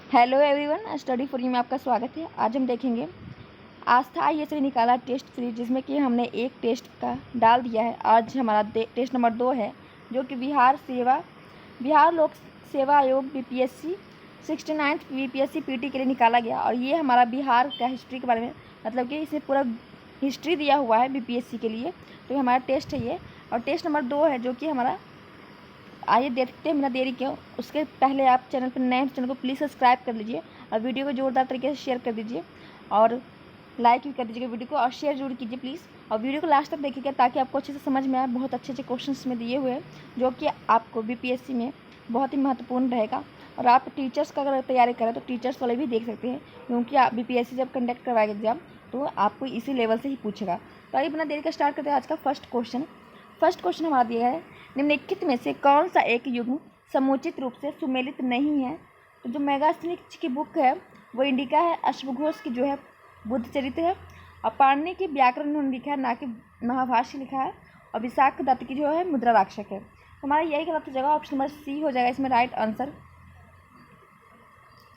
Hello everyone, study for you में आपका स्वागत है। आज हम देखेंगे आस्था आईएएस ने निकाला टेस्ट सीरीज, जिसमें कि हमने एक टेस्ट का डाल दिया है। आज हमारा टेस्ट नंबर 2 है, जो कि बिहार लोक सेवा आयोग बीपीएससी 69th बीपीएससी पीटी के लिए निकाला गया। और ये हमारा बिहार का हिस्ट्री के बारे में, मतलब कि इसमें पूरा हिस्ट्री दिया हुआ है बीपीएससी के लिए। तो ये हमारा टेस्ट है ये, और टेस्ट नंबर 2 है, जो कि हमारा आइए देखते हैं बिना देरी के। उसके पहले आप चैनल पर नए हैं तो चैनल को प्लीज़ सब्सक्राइब कर लीजिए और वीडियो को जोरदार तरीके से शेयर कर दीजिए और लाइक भी कर दीजिएगा वीडियो को, और शेयर जरूर कीजिए प्लीज़। और वीडियो को लास्ट तक देखिएगा ताकि आपको अच्छे से समझ में आए। बहुत अच्छे अच्छे क्वेश्चंस में दिए हुए हैं जो कि आपको बीपीएससी में बहुत ही महत्वपूर्ण रहेगा। और आप टीचर्स का अगर तैयारी करें तो टीचर्स वाले भी देख सकते हैं, क्योंकि आप बीपीएससी जब कंडक्ट करवाएगा एग्जाम तो आपको इसी लेवल से ही पूछेगा। तो आइए बिना देरी का स्टार्ट करते हैं आज का फर्स्ट क्वेश्चन हमारा दिया है, निम्नलिखित में से कौन सा एक युग्म समुचित रूप से सुमेलित नहीं है। तो जो मेगास्थनीज की बुक है वो इंडिका है, अश्वघोष की जो है बुद्ध चरित्र है, और पाणिनि की व्याकरण उन्होंने लिखा है, ना कि महाभाष्य लिखा है, और विशाख दत्त की जो है मुद्रा राक्षक है। तो हमारा यही गलत हो जाएगा, ऑप्शन नंबर सी हो जाएगा इसमें राइट आंसर।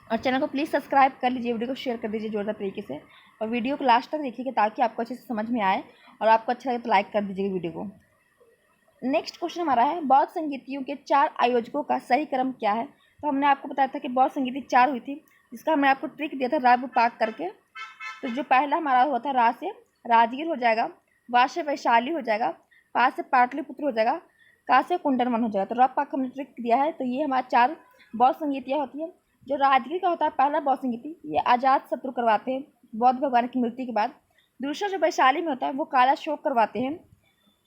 और चैनल को प्लीज़ सब्सक्राइब कर लीजिए, वीडियो को शेयर कर दीजिए जोरदार तरीके से, और वीडियो को लास्ट तक देखिएगा ताकि आपको अच्छे से समझ में आए, और आपको अच्छा लगे तो लाइक कर दीजिएगा वीडियो को। नेक्स्ट क्वेश्चन हमारा है, बौद्ध संगीतियों के 4 आयोजकों का सही क्रम क्या है। तो हमने आपको बताया था कि बौद्ध संगीति 4 हुई थी, जिसका हमने आपको ट्रिक दिया था राग पाक करके। तो जो पहला हमारा हुआ था, रा से राजगीर हो जाएगा, वा से वैशाली हो जाएगा, पा से पाटलिपुत्र हो जाएगा, का से कुंडनवन हो जाएगा। तो रब पाक हमने ट्रिक दिया है। तो ये हमारा 4 बौद्ध संगीतियाँ होती है। जो राजगीर का होता है पहला बौद्ध संगीति, ये आजाद शत्रु करवाते हैं बौद्ध भगवान की मृत्यु के बाद। दूसरा जो वैशाली में होता है वो काला शोक करवाते हैं,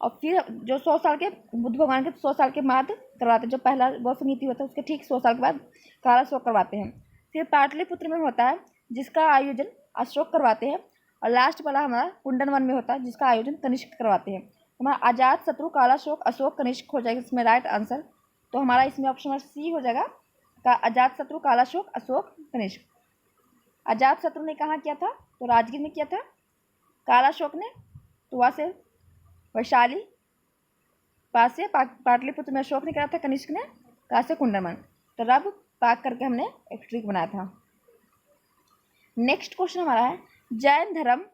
और फिर जो 100 साल के बुद्ध भगवान के 100 साल के बाद करवाते हैं, जो पहला बौद्ध संगीति होता है उसके ठीक 100 साल के बाद काला शोक करवाते हैं। फिर पाटलिपुत्र में होता है जिसका आयोजन अशोक करवाते हैं, और लास्ट वाला हमारा कुंडनवन में होता है जिसका आयोजन कनिष्क करवाते हैं। हमारा आजाद शत्रु काला शोक अशोक कनिष्क हो जाएगा इसमें राइट आंसर। तो हमारा इसमें ऑप्शन नंबर सी हो जाएगा का अजात शत्रु काला शोक अशोक कनिष्क। अजात शत्रु ने कहाँ किया था, तो राजगीर में किया था, काला शोक ने तो वहाँ से वैशाली, पास से पाटलिपुत्र में अशोक ने करा था, कनिष्क ने कहा से कुंडनवन। तो रब पाक करके हमने एक ट्रिक बनाया था। नेक्स्ट क्वेश्चन हमारा है, जैन धर्म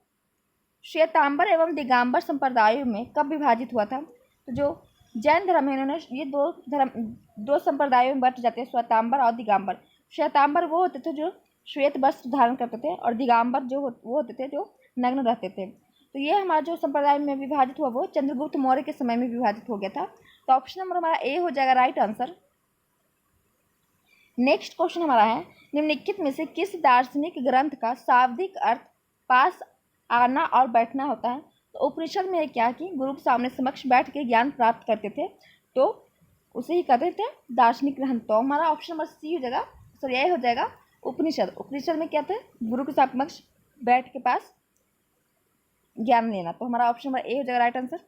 श्वेतांबर एवं दिगंबर संप्रदायों में कब विभाजित हुआ था। तो जो जैन धर्म है इन्होंने ये दो संप्रदायों में बट जाते हैं, श्वेतांबर और दिगंबर। श्वेतांबर वो होते थे जो श्वेत वस्त्र धारण करते थे, और दिगंबर जो वो होते थे जो नग्न रहते थे। तो ये हमारा जो संप्रदाय में विभाजित हुआ वो चंद्रगुप्त मौर्य के समय में विभाजित हो गया था। तो ऑप्शन नंबर हमारा ए हो जाएगा राइट आंसर। नेक्स्ट क्वेश्चन हमारा है, निम्नलिखित में से किस दार्शनिक ग्रंथ का शाब्दिक अर्थ पास आना और बैठना होता है। तो उपनिषद में क्या कि गुरु के सामने समक्ष बैठ के ज्ञान प्राप्त करते थे, तो उसे ही कहते थे दार्शनिक ग्रंथ। तो हमारा ऑप्शन नंबर सी हो जाएगा, सॉरी ए हो जाएगा उपनिषद में क्या थे, गुरु के समक्ष बैठ के पास ज्ञान लेना। तो हमारा ऑप्शन नंबर ए हो जाएगा राइट आंसर।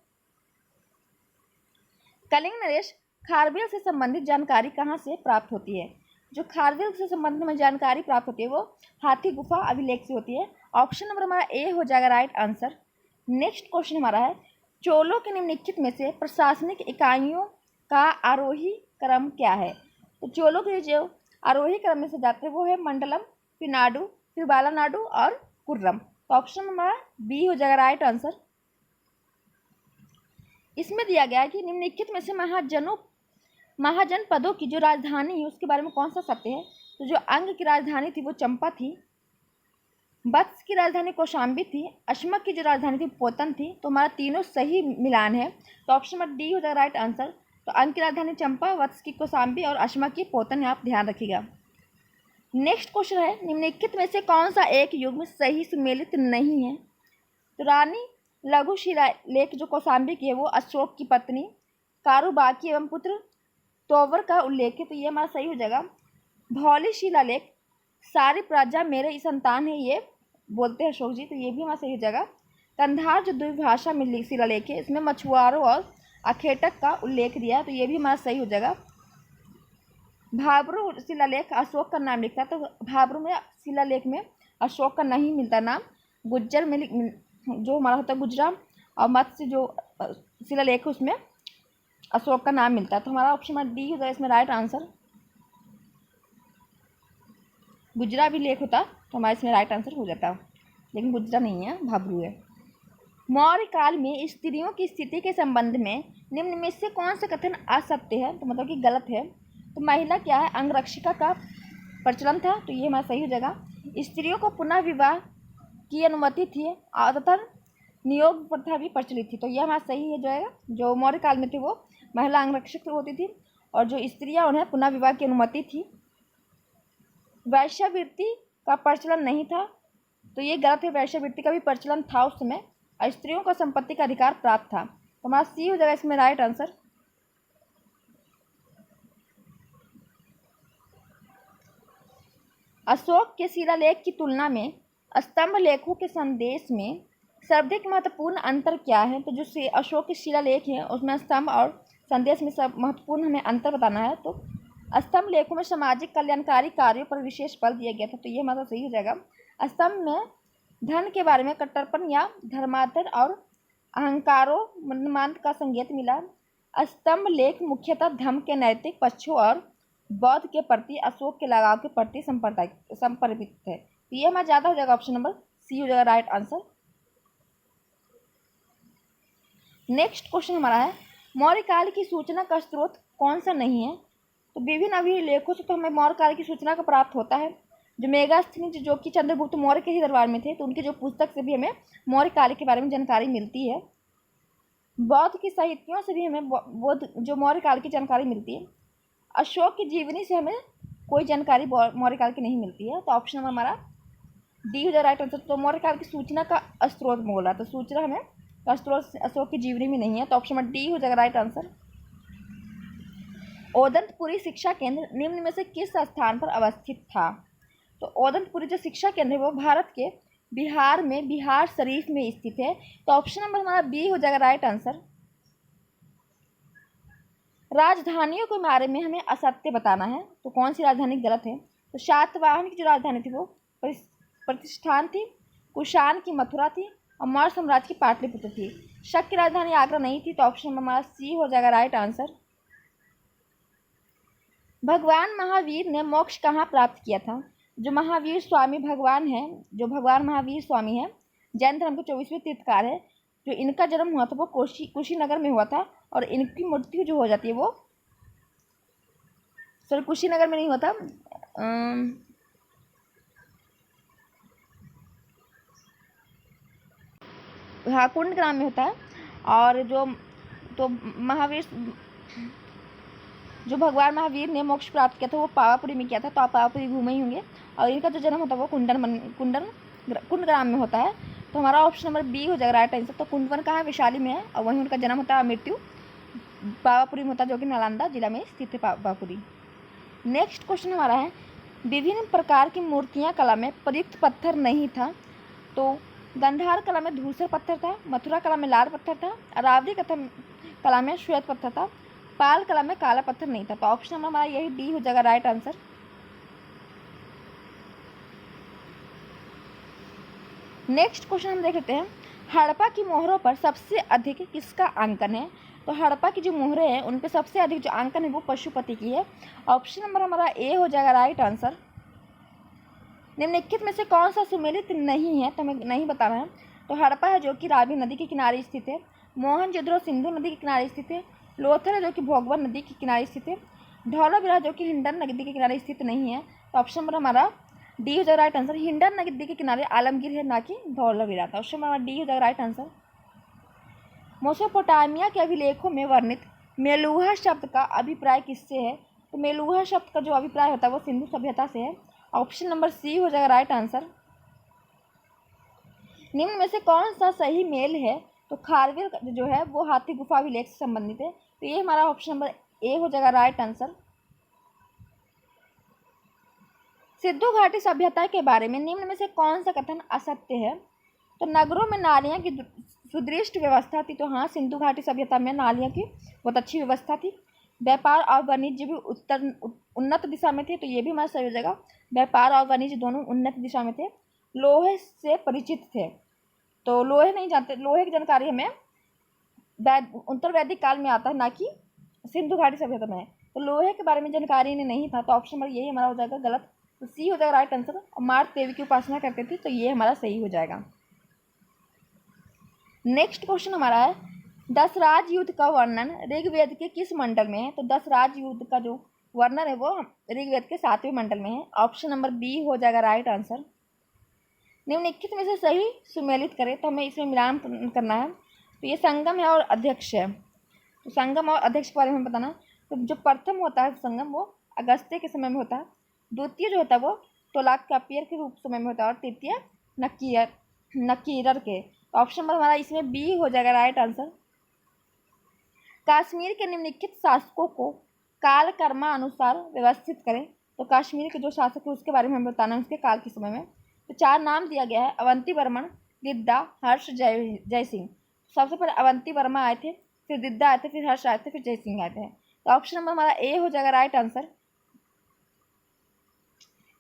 कलिंग नरेश खारवेल से संबंधित जानकारी कहाँ से प्राप्त होती है। जो खारवेल से संबंधित में जानकारी प्राप्त होती है वो हाथी गुफा अभिलेख से होती है। ऑप्शन नंबर हमारा ए हो जाएगा राइट आंसर। नेक्स्ट क्वेश्चन हमारा है, चोलों के निम्नलिखित में से प्रशासनिक इकाइयों का आरोही क्रम क्या है। तो चोलों के जो आरोही क्रम में से जाते हैं वो है मंडलम, फिर नाडु, फिर बालानाडु और कुर्रम। तो ऑप्शन हमारा बी हो जाएगा राइट आंसर। इसमें दिया गया है कि निम्नलिखित में से महाजनपदों की जो राजधानी है उसके बारे में कौन सा सत्य है। तो जो अंग की राजधानी थी वो चंपा थी, वत्स की राजधानी कौशाम्बी थी, अश्मक की जो राजधानी थी पोतन थी। तो हमारा तीनों सही मिलान है, तो ऑप्शन नंबर डी हो जाएगा राइट आंसर। तो अंग की राजधानी चंपा, वत्स की कौशाम्बी और अश्मक की पोतन, आप ध्यान रखिएगा। नेक्स्ट क्वेश्चन है, निम्नलिखित में से कौन सा एक युग्म सही सुमेलित नहीं है। तो रानी लघु शिलालेख जो कौशाम्बी की है वो अशोक की पत्नी कारुबाकी एवं पुत्र तोवर का उल्लेख है, तो ये हमारा सही हो जाएगा। धौली शिलालेख सारी प्रजा मेरे संतान है, ये बोलते हैं अशोक जी, तो ये भी हमारा सही हो जाएगा। कंधार जो द्विभाषा में शिलालेख है इसमें मछुआरों और अखेटक का उल्लेख दिया है, तो ये भी हमारा सही हो जाएगा। भाबरू शिलालेख अशोक का नाम लिखता है, तो भाबरू में शिलालेख में अशोक का नहीं मिलता नाम, गुज्जर में जो हमारा होता है गुजराम, और मत्स्य जो शिलालेख है उसमें अशोक का नाम मिलता है। तो हमारा ऑप्शन नंबर डी हो जाएगा इसमें राइट आंसर। गुजरा भी लेख होता तो हमारा इसमें राइट आंसर हो जाता, लेकिन गुजरा नहीं है, भाबरू है। मौर्य काल में स्त्रियों की स्थिति के संबंध में निम्न में से कौन सा कथन असत्य है, तो मतलब कि गलत है। तो महिला क्या है, अंगरक्षिका का प्रचलन था, तो ये हमारा सही हो जाएगा। स्त्रियों को पुनः विवाह की अनुमति थी तथा नियोग प्रथा भी प्रचलित थी, तो यह हमारा सही है जाएगा। जो मौर्य काल में थे वो महिला अंगरक्षक होती थी और जो स्त्रियां उन्हें पुनः विवाह की अनुमति थी। वैश्यावृत्ति का प्रचलन नहीं था, तो ये गलत है। वैश्यावृत्ति का भी प्रचलन था उस समय और स्त्रियों को संपत्ति का अधिकार प्राप्त था, तो हमारा सी हो जाएगा इसमें राइट आंसर। अशोक के शिलालेख की तुलना में स्तंभ लेखों के संदेश में सर्वाधिक महत्वपूर्ण अंतर क्या है, तो जो अशोक के शिलालेख है उसमें स्तंभ और संदेश में सब महत्वपूर्ण हमें अंतर बताना है। तो स्तंभ लेखों में सामाजिक कल्याणकारी कार्यों पर विशेष बल दिया गया था, तो ये हमारा सही हो जाएगा। स्तंभ में धन के बारे में कट्टरपन या धर्मांतर और अहंकारोन्माद का संकेत मिला। स्तंभ लेख मुख्यतः धर्म के नैतिक पक्षों और बौद्ध के प्रति अशोक के लगाव के प्रति समर्पित है, तो ये हमारा ज़्यादा हो जाएगा, ऑप्शन नंबर सी हो जाएगा राइट आंसर। नेक्स्ट क्वेश्चन हमारा है, मौर्य काल की सूचना का स्रोत कौन सा नहीं है, तो विभिन्न अभिलेखों से तो हमें मौर्य काल की सूचना का प्राप्त होता है। जो मेगास्थनीज जो कि चंद्रगुप्त मौर्य के ही दरबार में थे, तो उनकी जो पुस्तक से भी हमें मौर्य काल के बारे में जानकारी मिलती है। बौद्ध की साहित्यों से भी हमें बौद्ध जो मौर्य काल की जानकारी मिलती है। अशोक की जीवनी से हमें कोई जानकारी मौर्य काल की नहीं मिलती है, तो ऑप्शन हमारा डी हो जाए राइट आंसर। तो मौर्य काल की सूचना का स्रोत बोल रहा, तो सूचना हमें का स्रोत अशोक की जीवनी में नहीं है, तो ऑप्शन नंबर डी हो जाएगा राइट आंसर। ओदंतपुरी शिक्षा केंद्र निम्न में से किस स्थान पर अवस्थित था, तो ओदंतपुरी जो शिक्षा केंद्र है वो भारत के बिहार में बिहार शरीफ में स्थित है, तो ऑप्शन नंबर हमारा बी हो जाएगा राइट आंसर। राजधानियों के बारे में हमें असत्य बताना है, तो कौन सी राजधानी गलत है, तो सातवाहन की जो राजधानी थी वो प्रतिष्ठान थी, कुषाण की मथुरा थी और मौर्य साम्राज्य की पाटलिपुत्र थी। शक की राजधानी आगरा नहीं थी, तो ऑप्शन नंबर हमारा सी हो जाएगा राइट आंसर। भगवान महावीर ने मोक्ष कहाँ प्राप्त किया था, जो महावीर स्वामी भगवान है, जो भगवान महावीर स्वामी है जैन धर्म के 24वें तीर्थकार है, जो इनका जन्म हुआ था वो कुशीनगर में हुआ था और इनकी मृत्यु जो हो जाती है वो सर कुशीनगर में नहीं होता, हाँ कुंड ग्राम में होता है। और जो तो महावीर जो भगवान महावीर ने मोक्ष प्राप्त किया था वो पावापुरी में किया था, तो आप पावापुरी घूमे ही होंगे। और इनका जो जन्म होता है वो कुंड ग्राम में होता है, तो हमारा ऑप्शन नंबर बी हो जाएगा राइट आंसर। तो कुंडवन कहाँ है, वैशाली में है और वहीं उनका जन्म होता है, मृत्यु पावापुरी में होता है जो कि नालंदा जिला में स्थित है पावापुरी। नेक्स्ट क्वेश्चन हमारा है, विभिन्न प्रकार की मूर्तियाँ कला में प्रयुक्त पत्थर नहीं था, तो गंधार कला में धूसर पत्थर था, मथुरा कला में लाल पत्थर था, अरावली कला में श्वेत पत्थर था, पाल कला में काला पत्थर नहीं था, तो ऑप्शन नंबर हमारा यही डी हो जाएगा राइट आंसर। नेक्स्ट क्वेश्चन हम देख लेते हैं, हड़प्पा की मोहरों पर सबसे अधिक किसका अंकन है, तो हड़प्पा की जो मोहरें हैं उन पर सबसे अधिक जो अंकन है वो पशुपति की है, ऑप्शन नंबर हमारा ए हो जाएगा राइट आंसर। निम्नलिखित में से कौन सा सुमेलित नहीं है, तो हमें नहीं बताना है, तो हड़प्पा है जो कि रावी नदी के किनारे स्थित है, मोहनजोदड़ो सिंधु नदी के किनारे स्थित है, लोथल है जो कि भोगवर नदी के किनारे स्थित है, धौलावीरा जो कि हिंडन नदी के किनारे स्थित नहीं है, तो ऑप्शन नंबर हमारा डी हो जाएगा राइट आंसर। हिंडन नदी के किनारे आलमगीर है ना कि धौलावीरा, था ऑप्शन नंबर डी हो जाएगा राइट आंसर। मेसोपोटामिया के अभिलेखों में वर्णित मेलुहा शब्द का अभिप्राय किससे है, तो मेलुहा शब्द का जो अभिप्राय होता है वो सिंधु सभ्यता से है, ऑप्शन नंबर सी हो जाएगा राइट आंसर। निम्न में से कौन सा सही मेल है, तो खारवेल जो है वो हाथी गुफा अभिलेख से संबंधित है, तो ये हमारा ऑप्शन नंबर ए हो जाएगा राइट आंसर। सिंधु घाटी सभ्यता के बारे में निम्न में से कौन सा कथन असत्य है, तो नगरों में नालियाँ की सुदृष्ट व्यवस्था थी, तो हाँ सिंधु घाटी सभ्यता में नालियाँ की बहुत अच्छी व्यवस्था थी। व्यापार और वाणिज्य भी उन्नत दिशा में थे, तो ये भी हमारा सही हो जाएगा, व्यापार और वाणिज्य दोनों उन्नत दिशा में थे। लोहे से परिचित थे, तो लोहे नहीं जानते, लोहे की जानकारी हमें उत्तर वैदिक काल में आता है ना कि सिंधु घाटी सभ्यता में है, तो लोहे के बारे में जानकारी नहीं था, तो ऑप्शन नंबर यही हमारा हो जाएगा गलत। तो सी हो जाएगा राइट आंसर। और मार्क देवी की उपासना करते थे, तो ये हमारा सही हो जाएगा। नेक्स्ट क्वेश्चन हमारा है दशराज युद्ध का वर्णन ऋग्वेद के किस मंडल में है? तो दशराज युद्ध का जो वर्णन है वो ऋग्वेद के 7वें मंडल में है। ऑप्शन नंबर बी हो जाएगा राइट आंसर। निम्नलिखित में से सही सुमेलित करें, तो हमें इसमें मिलान करना है। तो ये संगम है और अध्यक्ष है। तो संगम और अध्यक्ष के बारे में बताना। तो जो प्रथम होता है संगम वो अगस्त्य के समय में होता है, द्वितीय जो होता है वो तोलाकापियर के रूप समय में होता है, और तृतीय नकीरर के। तो ऑप्शन नंबर हमारा इसमें बी हो जाएगा राइट आंसर। कश्मीर के निम्नलिखित शासकों को कालकर्मा अनुसार व्यवस्थित करें। तो कश्मीर के जो शासक है उसके बारे में हमें बताना है, उसके काल के समय में। तो 4 नाम दिया गया है, अवंती वर्मन, दिद्दा, हर्ष, जय सिंह। सबसे पहले अवंती वर्मा आए थे, फिर दिद्दा आए थे, फिर हर्ष आए थे, फिर जय सिंह आए थे। तो ऑप्शन नंबर हमारा ए हो जाएगा राइट आंसर।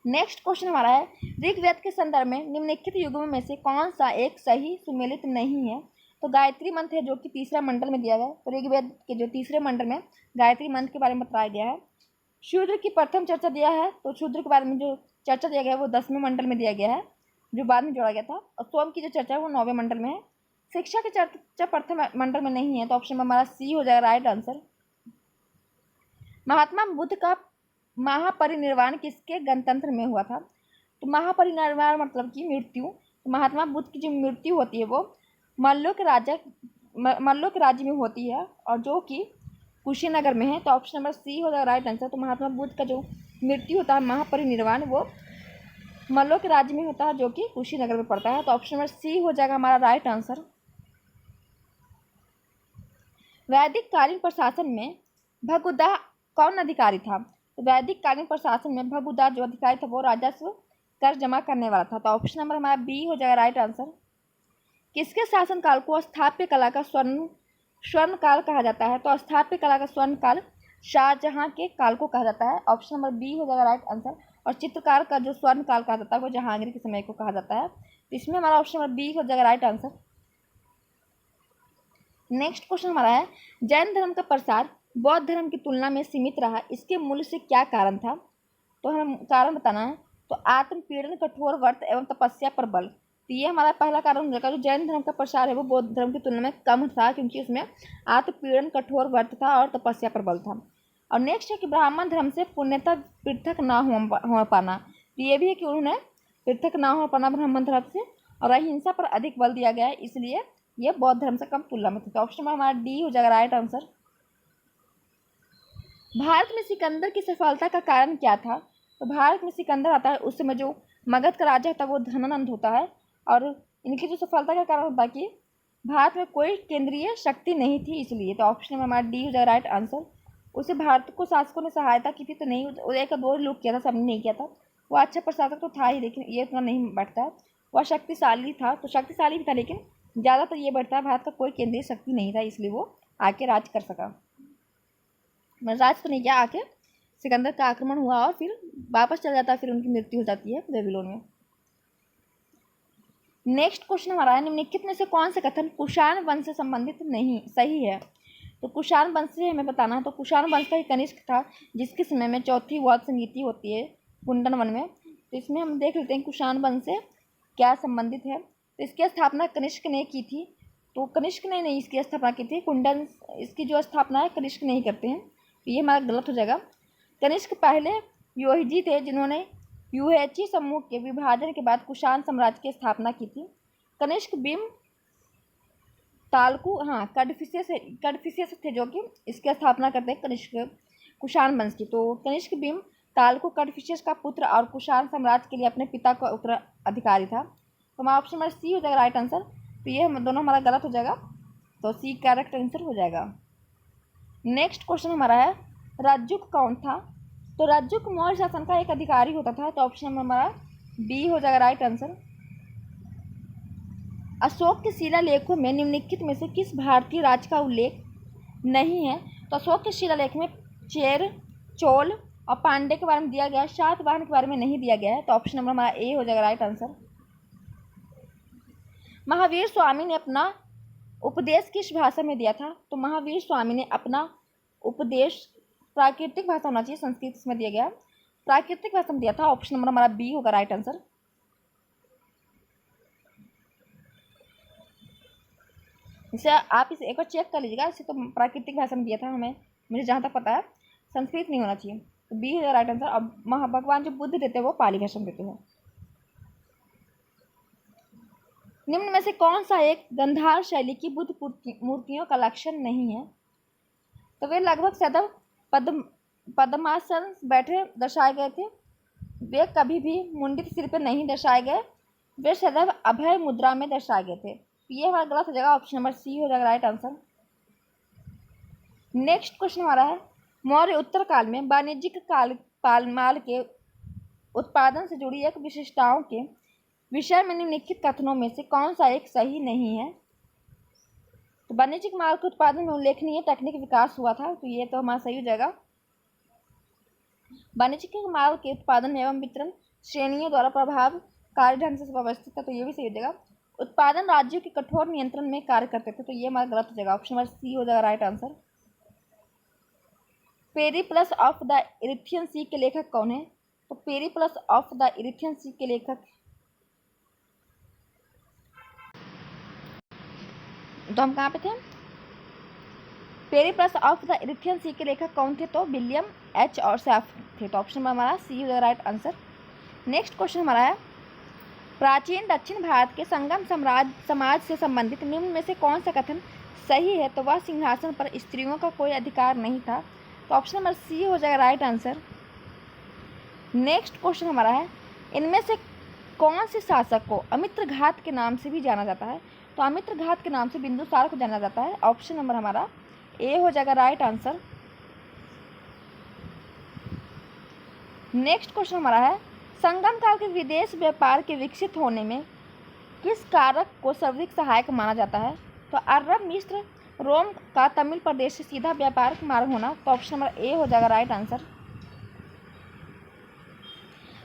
नेक्स्ट क्वेश्चन हमारा है ऋग्वेद के संदर्भ में निम्नलिखित युगों में से कौन सा एक सही सुमेलित नहीं है? तो गायत्री मंत्र है जो कि तीसरा मंडल में दिया गया है। तो ऋग्वेद के जो तीसरे मंडल में गायत्री मंत्र के बारे में बताया गया है। शूद्र की प्रथम चर्चा दिया है, तो शूद्र के बारे में जो चर्चा दिया गया है वो 10वें मंडल में दिया गया है, जो बाद में जोड़ा गया था। और सोम की जो चर्चा है वो 9वें मंडल में है। शिक्षा की चर्चा प्रथम मंडल में नहीं है, तो ऑप्शन में हमारा सी हो जाएगा राइट आंसर। महात्मा बुद्ध का महापरिनिर्वाण किसके गणतंत्र में हुआ था? तो महापरिनिर्वाण मतलब की मृत्यु। तो महात्मा बुद्ध की जो मृत्यु होती है वो मल्लों के राज्य में होती है, और जो कि कुशीनगर में है। तो ऑप्शन नंबर सी हो जाएगा राइट आंसर। तो महात्मा बुद्ध का जो मृत्यु होता है महापरिनिर्वाण वो मल्लों के राज्य में होता है, जो कि कुशीनगर में पड़ता है। तो ऑप्शन नंबर सी हो जाएगा हमारा राइट आंसर। वैदिक कालीन प्रशासन में भगुदा कौन अधिकारी था? तो वैदिक कालीन प्रशासन में भगुदा जो अधिकारी था वो राजस्व कर जमा करने वाला था। तो ऑप्शन नंबर हमारा बी हो जाएगा राइट आंसर। किसके शासनकाल को स्थापत्य कला का स्वर्ण काल कहा जाता है? तो स्थापत्य कला का स्वर्ण काल शाहजहां के काल को कहा जाता है। ऑप्शन नंबर बी हो जाएगा राइट आंसर। और चित्रकार का जो स्वर्ण काल कहा जाता है वो जहांगीर के समय को कहा जाता है। तो इसमें हमारा ऑप्शन नंबर बी हो जाएगा राइट आंसर। नेक्स्ट क्वेश्चन हमारा है जैन धर्म का प्रसार बौद्ध धर्म की तुलना में सीमित रहा, इसके मूल से क्या कारण था? तो हमें कारण बताना है। तो आत्मपीड़न, कठोर व्रत एवं तपस्या पर बल। तो ये हमारा पहला कारण हो जाएगा। जो जैन धर्म का प्रसार है वो बौद्ध धर्म की तुलना में कम था, क्योंकि उसमें आत्मपीड़न, कठोर व्रत था और तपस्या पर बल था। और नेक्स्ट है कि ब्राह्मण धर्म से पुण्यता पृथक ना हो पाना। तो ये भी है कि उन्होंने पृथक ना हो पाना ब्राह्मण धर्म से, और अहिंसा पर अधिक बल दिया गया है, इसलिए ये बौद्ध धर्म से कम तुलना में था। ऑप्शन में हमारा डी हो जाएगा राइट आंसर। भारत में सिकंदर की सफलता का कारण क्या था? तो भारत में सिकंदर आता है उस समय जो मगध का राजा था वो धनानंद होता है, और इनकी जो सफलता का कारण होता है कि भारत में कोई केंद्रीय शक्ति नहीं थी, इसलिए। तो ऑप्शन में हमारा डी हो जाएगा राइट आंसर। उसे भारत को शासकों ने सहायता की थी, तो नहीं, एक दो लोग किया था, सबने नहीं किया था। वो अच्छा प्रशासक तो था ही, लेकिन ये उतना नहीं बैठता है। वह शक्तिशाली था, तो शक्तिशाली भी था, लेकिन ज़्यादातर ये बैठता है भारत का कोई केंद्रीय शक्ति नहीं था, इसलिए वो आके राज कर सका। राज तो नहीं किया, आके सिकंदर का आक्रमण हुआ और फिर वापस चल जाता है, फिर उनकी मृत्यु हो जाती है बेबीलोन में। नेक्स्ट क्वेश्चन हमारा है निम्नलिखित में से कौन सा कथन कुषाण वंश से संबंधित नहीं सही है? तो कुषाण वंश से हमें बताना है। तो कुषाण वंश का एक कनिष्क था जिसके समय में चौथी वाद संगीति होती है कुंडन वन में। तो इसमें हम देख लेते हैं कुषाण वंश से क्या संबंधित है। तो इसकी स्थापना कनिष्क ने की थी। तो कनिष्क ने नहीं इसकी स्थापना की थी, कुंडन इसकी जो स्थापना है कनिष्क नहीं करते हैं, तो ये हमारा गलत हो जाएगा। कनिष्क पहले योहिजी थे जिन्होंने युहेची समूह के विभाजन के बाद कुषाण साम्राज्य की स्थापना की थी। कनिष्क बिम तालकू कडफिसेस थे जो कि इसकी स्थापना करते हैं कनिष्क कुषाण वंश की। तो कनिष्क बिम तालकू कडफिसेस का पुत्र और कुषाण साम्राज्य के लिए अपने पिता का उत्तराधिकारी था। तो हमारा ऑप्शन नंबर सी हो जाएगा राइट आंसर। तो ये दोनों हमारा गलत हो जाएगा, तो सी करेक्ट आंसर हो जाएगा। नेक्स्ट क्वेश्चन हमारा है राजुक कौन था? तो राजुक मौर्य शासन का एक अधिकारी होता था। तो ऑप्शन नंबर हमारा बी हो जाएगा राइट आंसर। अशोक के शिलालेखों में निम्नलिखित में से किस भारतीय राज्य का उल्लेख नहीं है? तो अशोक के शिलालेख में चेर, चोल और पांडे के बारे में दिया गया है, सातवाहन के बारे में नहीं दिया गया है। तो ऑप्शन नंबर हमारा ए हो जाएगा राइट आंसर। महावीर स्वामी ने अपना उपदेश किस भाषा में दिया था? तो महावीर स्वामी ने अपना उपदेश प्राकृतिक भाषा होना चाहिए, संस्कृत इसमें दिया गया। प्राकृतिक भाषा में दिया था, ऑप्शन नंबर हमारा बी होगा राइट आंसर। इसे आप इसे एक बार चेक कर लीजिएगा, इसे तो प्राकृतिक भाषा में दिया था हमें, मुझे जहाँ तक पता है, संस्कृत नहीं होना चाहिए, तो बी है राइट आंसर। अब भगवान जो बुद्ध देते हैं वो पाली भाषा में देते हैं। निम्न में से कौन सा एक गंधार शैली की बुद्ध मूर्तियों का लक्षण नहीं है? तो वे लगभग सदैव पद्मासन बैठे दर्शाए गए थे, वे कभी भी मुंडित सिर पर नहीं दर्शाए गए, वे सदैव अभय मुद्रा में दर्शाए गए थे। ये हमारा गलत हो जाएगा, ऑप्शन नंबर सी हो जाएगा राइट आंसर। नेक्स्ट क्वेश्चन हमारा है, मौर्य उत्तर काल में वाणिज्यिक माल के उत्पादन से जुड़ी एक विशिष्टताओं के विषय में निम्नलिखित कथनों में से कौन सा एक सही नहीं है? तो वाणिज्यिक माल के उत्पादन में उल्लेखनीय तकनीक विकास हुआ था, तो ये तो हमारा सही हो जाएगा। वाणिज्यिक माल के उत्पादन एवं वितरण श्रेणियों द्वारा प्रभावकारी ढंग से व्यवस्थित था, तो ये भी सही हो जाएगा। उत्पादन राज्यों के कठोर नियंत्रण में कार्य करते थे, तो ये हमारा गलत हो जाएगा, ऑप्शन नंबर सी हो जाएगा right answer. Periplus of the Erythraean sea के लेखक कौन है? तो periplus of the Erythraean sea के लेखक, तो हम कहाँ पे थे? Periplus of the Erythraean sea के लेखक कौन थे? तो विलियम एच और सैफ थे, तो ऑप्शन नंबर हमारा सी हो जाएगा राइट आंसर। नेक्स्ट क्वेश्चन हमारा है, प्राचीन दक्षिण भारत के संगम समाज से संबंधित निम्न में से कौन सा कथन सही है? तो वह सिंहासन पर स्त्रियों का कोई अधिकार नहीं था, तो ऑप्शन नंबर सी हो जाएगा राइट आंसर। नेक्स्ट क्वेश्चन हमारा है, इनमें से कौन से शासक को अमित्र घात के नाम से भी जाना जाता है? तो अमित्र घात के नाम से बिंदुसार को जाना जाता है, ऑप्शन नंबर हमारा ए हो जाएगा राइट आंसर। नेक्स्ट क्वेश्चन हमारा है, संगम काल के विदेश व्यापार के विकसित होने में किस कारक को सर्वाधिक सहायक माना जाता है? तो अरब, मिस्र, रोम का तमिल प्रदेश से सीधा व्यापारिक मार्ग होना, तो ऑप्शन नंबर ए हो जाएगा राइट आंसर।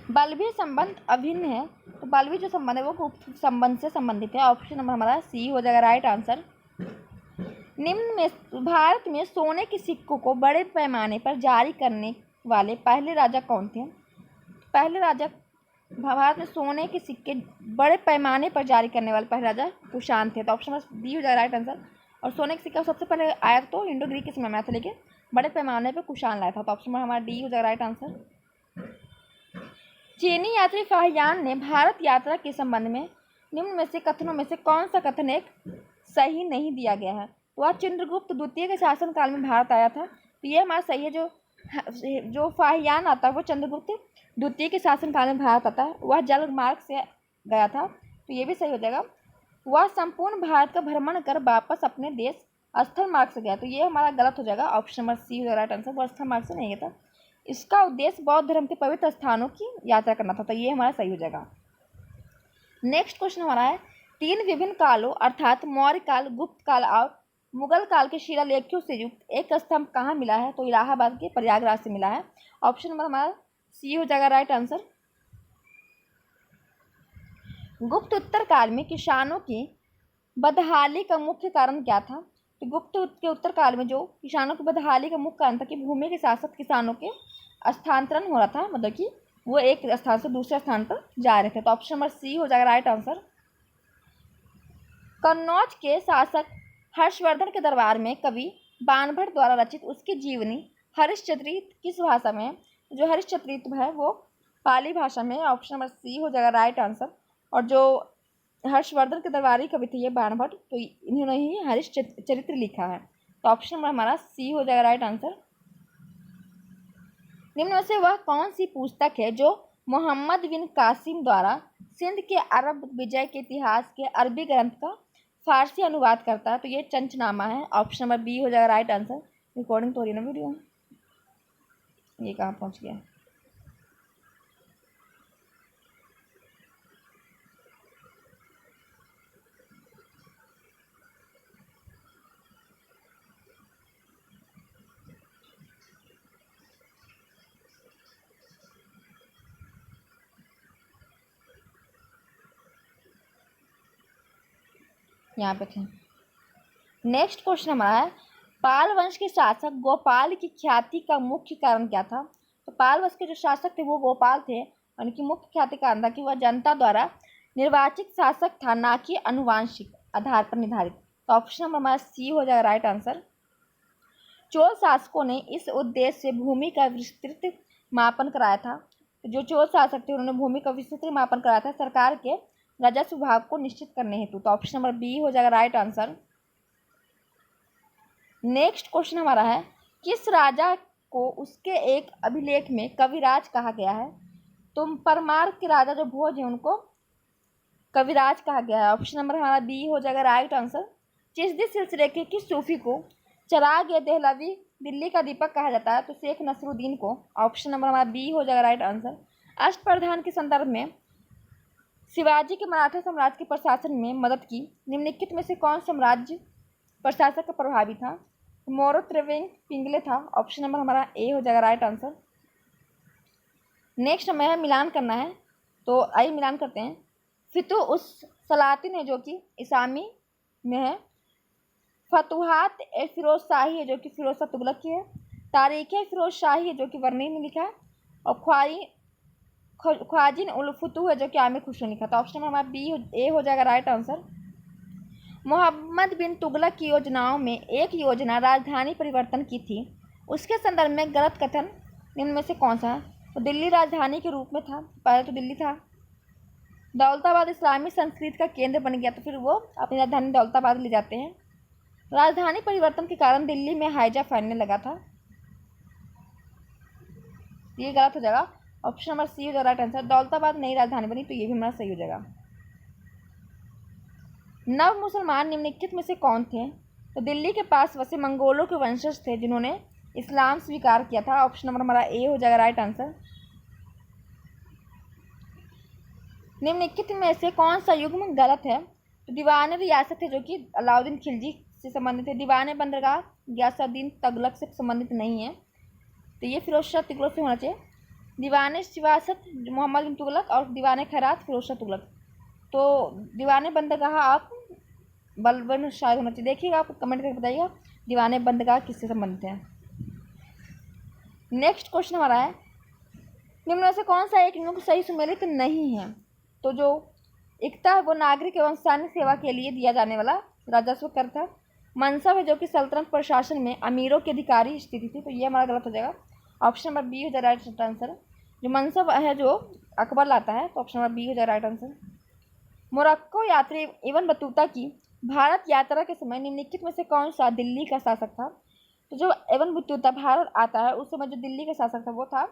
बल्लभी संबंध अभिन्न है, तो बल्लभी जो संबंध है वो गुप्त संबंध से संबंधित है, ऑप्शन नंबर हमारा सी हो जाएगा राइट आंसर। निम्न में भारत में सोने के सिक्कों को बड़े पैमाने पर जारी करने वाले पहले राजा कौन थे? पहले राजा भारत में सोने के सिक्के बड़े पैमाने पर जारी करने वाले पहले राजा कुषाण थे, तो ऑप्शन नंबर डी हो जाएगा राइट आंसर। और सोने के सिक्का सबसे पहले आया तो इंडो ग्रीक के समय में आया था, लेकिन बड़े पैमाने पर कुषाण लाया था, तो ऑप्शन नंबर हमारा डी हो जाएगा राइट आंसर। चीनी यात्री फाहियान ने भारत यात्रा के संबंध में निम्न में से कथनों में से कौन सा कथन एक सही नहीं दिया गया है? वह चंद्रगुप्त द्वितीय के शासनकाल में भारत आया था, तो ये हमारा सही है। जो फाहियान आता है वो चंद्रगुप्त द्वितीय के शासनकाल में भारत आता है, वह जल मार्ग से गया था, तो ये भी सही हो जाएगा। वह संपूर्ण भारत का भ्रमण कर वापस अपने देश स्थल मार्ग से गया, तो ये हमारा गलत हो जाएगा, ऑप्शन नंबर सी हो राइट आंसर। वो स्थल मार्ग से नहीं गया था, इसका उद्देश्य बौद्ध धर्म के पवित्र स्थानों की यात्रा करना था, तो ये हमारा सही हो जाएगा। नेक्स्ट क्वेश्चन हमारा है, तीन विभिन्न कालों अर्थात मौर्य काल, गुप्त काल और मुगल काल के शिलालेखों से युक्त एक स्तंभ कहाँ मिला है? तो इलाहाबाद के प्रयागराज से मिला है, ऑप्शन नंबर हमारा सी हो जाएगा राइट आंसर। गुप्त उत्तर काल में किसानों की बदहाली का मुख्य कारण क्या था? तो गुप्त के उत्तर काल में जो किसानों की बदहाली का मुख्य कारण था कि भूमि के साथ साथ किसानों के स्थानांतरण हो रहा था, मतलब कि वो एक स्थान से दूसरे स्थान पर जा रहे थे, तो ऑप्शन नंबर सी हो जाएगा राइट आंसर। कन्नौज के शासक हर्षवर्धन के दरबार में कवि बाणभट्ट द्वारा रचित उसकी जीवनी हरिश्चरित किस भाषा में है? जो हरिश्चरित है वो पाली भाषा में, ऑप्शन नंबर सी हो जाएगा राइट आंसर। और जो हर्षवर्धन के दरबारी कवि थे ये बाणभट्ट, तो इन्होंने ही हरिश्चरित्र लिखा है, तो ऑप्शन नंबर हमारा सी हो जाएगा राइट आंसर। निम्न में से वह कौन सी पुस्तक है जो मोहम्मद बिन कासिम द्वारा सिंध के अरब विजय के इतिहास के अरबी ग्रंथ का फारसी अनुवाद करता है? तो ये चंचनामा है, ऑप्शन नंबर बी हो जाएगा राइट आंसर। रिकॉर्डिंग तो हो रही है ना वीडियो, ये कहाँ पहुँच गया? यहाँ पे थे। नेक्स्ट क्वेश्चन हमारा है, पाल वंश के शासक गोपाल की ख्याति का मुख्य कारण क्या था? तो पाल वंश के जो शासक थे वो गोपाल थे। उनकी मुख्य ख्याति कारण था कि वह जनता द्वारा निर्वाचित शासक था, ना कि अनुवांशिक आधार पर निर्धारित। तो ऑप्शन नंबर हमारा सी हो जाएगा राइट आंसर। चोल शासकों ने इस उद्देश्य से भूमि का विस्तृत मापन कराया था। जो चोल शासक थे उन्होंने भूमि का विस्तृत मापन कराया था सरकार के राजस्व विभाग को निश्चित करने हेतु। तो ऑप्शन नंबर बी हो जाएगा राइट आंसर। नेक्स्ट क्वेश्चन हमारा है, किस राजा को उसके एक अभिलेख में कविराज कहा गया है? तो परमार के राजा जो भोज है उनको कविराज कहा गया है। ऑप्शन नंबर हमारा बी हो जाएगा राइट आंसर। चिश्ती सिलसिले के किस सूफी को चिराग ए देहलवी दिल्ली का दीपक कहा जाता है? तो शेख नसरुद्दीन को। ऑप्शन नंबर हमारा बी हो जाएगा राइट आंसर। अष्टप्रधान के संदर्भ में शिवाजी के मराठा साम्राज्य के प्रशासन में मदद की निम्नलिखित में से कौन साम्राज्य प्रशासक का प्रभावी था? मोरो त्रिवेंग पिंगले था। ऑप्शन नंबर हमारा ए हो जाएगा राइट आंसर। नेक्स्ट हमें मिलान करना है, तो आइए मिलान करते हैं। फितु उस सलातिन है जो कि इसामी में है। फतुहात ए फिरोज शाही है जो कि फिरोज शाह तुगलक की है। तारीख फिरोज शाही है जो कि वर्णी ने लिखा है। और ख्वाजिन उल फुतूह है जो कि आमिर खुसरो ने लिखा था। ऑप्शन हमारा बी ए हो जाएगा राइट आंसर। मोहम्मद बिन तुगलक की योजनाओं में एक योजना राजधानी परिवर्तन की थी, उसके संदर्भ में गलत कथन निम्न में से कौन सा है? तो दिल्ली राजधानी के रूप में था, पहले तो दिल्ली था। दौलताबाद इस्लामी संस्कृति का केंद्र बन गया, तो फिर वो अपनी राजधानी दौलताबाद ले जाते हैं। राजधानी परिवर्तन के कारण दिल्ली में हाइजा फैलने लगा था, ये गलत हो जाएगा। ऑप्शन नंबर सी हो जाएगा राइट आंसर। दौलताबाद नई राजधानी बनी, तो ये भी हमारा सही हो जाएगा। नव मुसलमान निम्नलिखित में से कौन थे? तो दिल्ली के पास वसे मंगोलों के वंशज थे जिन्होंने इस्लाम स्वीकार किया था। ऑप्शन नंबर हमारा ए हो जाएगा राइट आंसर। निम्नलिखित में से कौन सा युग्म गलत है? तो दीवान रियासत है जो कि अलाउद्दीन खिलजी से संबंधित है। दीवान बंदरगाह गयासुद्दीन तुगलक से संबंधित नहीं है, तो ये फिरोज शाह तुगलक से होना चाहिए। दीवान सियासत मोहम्मद बिन तुगलक और दीवान खैरात फिरोज शाह तुगलक। तो दीवान बंदरगाह आप बलबन शायद होना चाहिए। देखिएगा, आप कमेंट करके बताइएगा दीवान बंदरगाह किससे संबंधित है। नेक्स्ट क्वेश्चन हमारा है, निम्न में से कौन सा एक नियुक्त सही सुमेलित नहीं है? तो जो इकता है वो नागरिक एवं सैन्य सेवा के लिए दिया जाने वाला राजस्व कर था। मनसब है जो कि सल्तनत प्रशासन में अमीरों की अधिकारी स्थिति थी, तो ये हमारा गलत हो जाएगा। ऑप्शन नंबर बी हो जाएगा राइट आंसर। जो मनसब है जो अकबर लाता है, तो ऑप्शन नंबर बी हो जाएगा राइट आंसर। मोरक्को यात्री इब्न बतूता की भारत यात्रा के समय निम्नलिखित में से कौन सा दिल्ली का शासक था? तो जो इब्न बतूता भारत आता है उस समय जो दिल्ली का शासक था वो था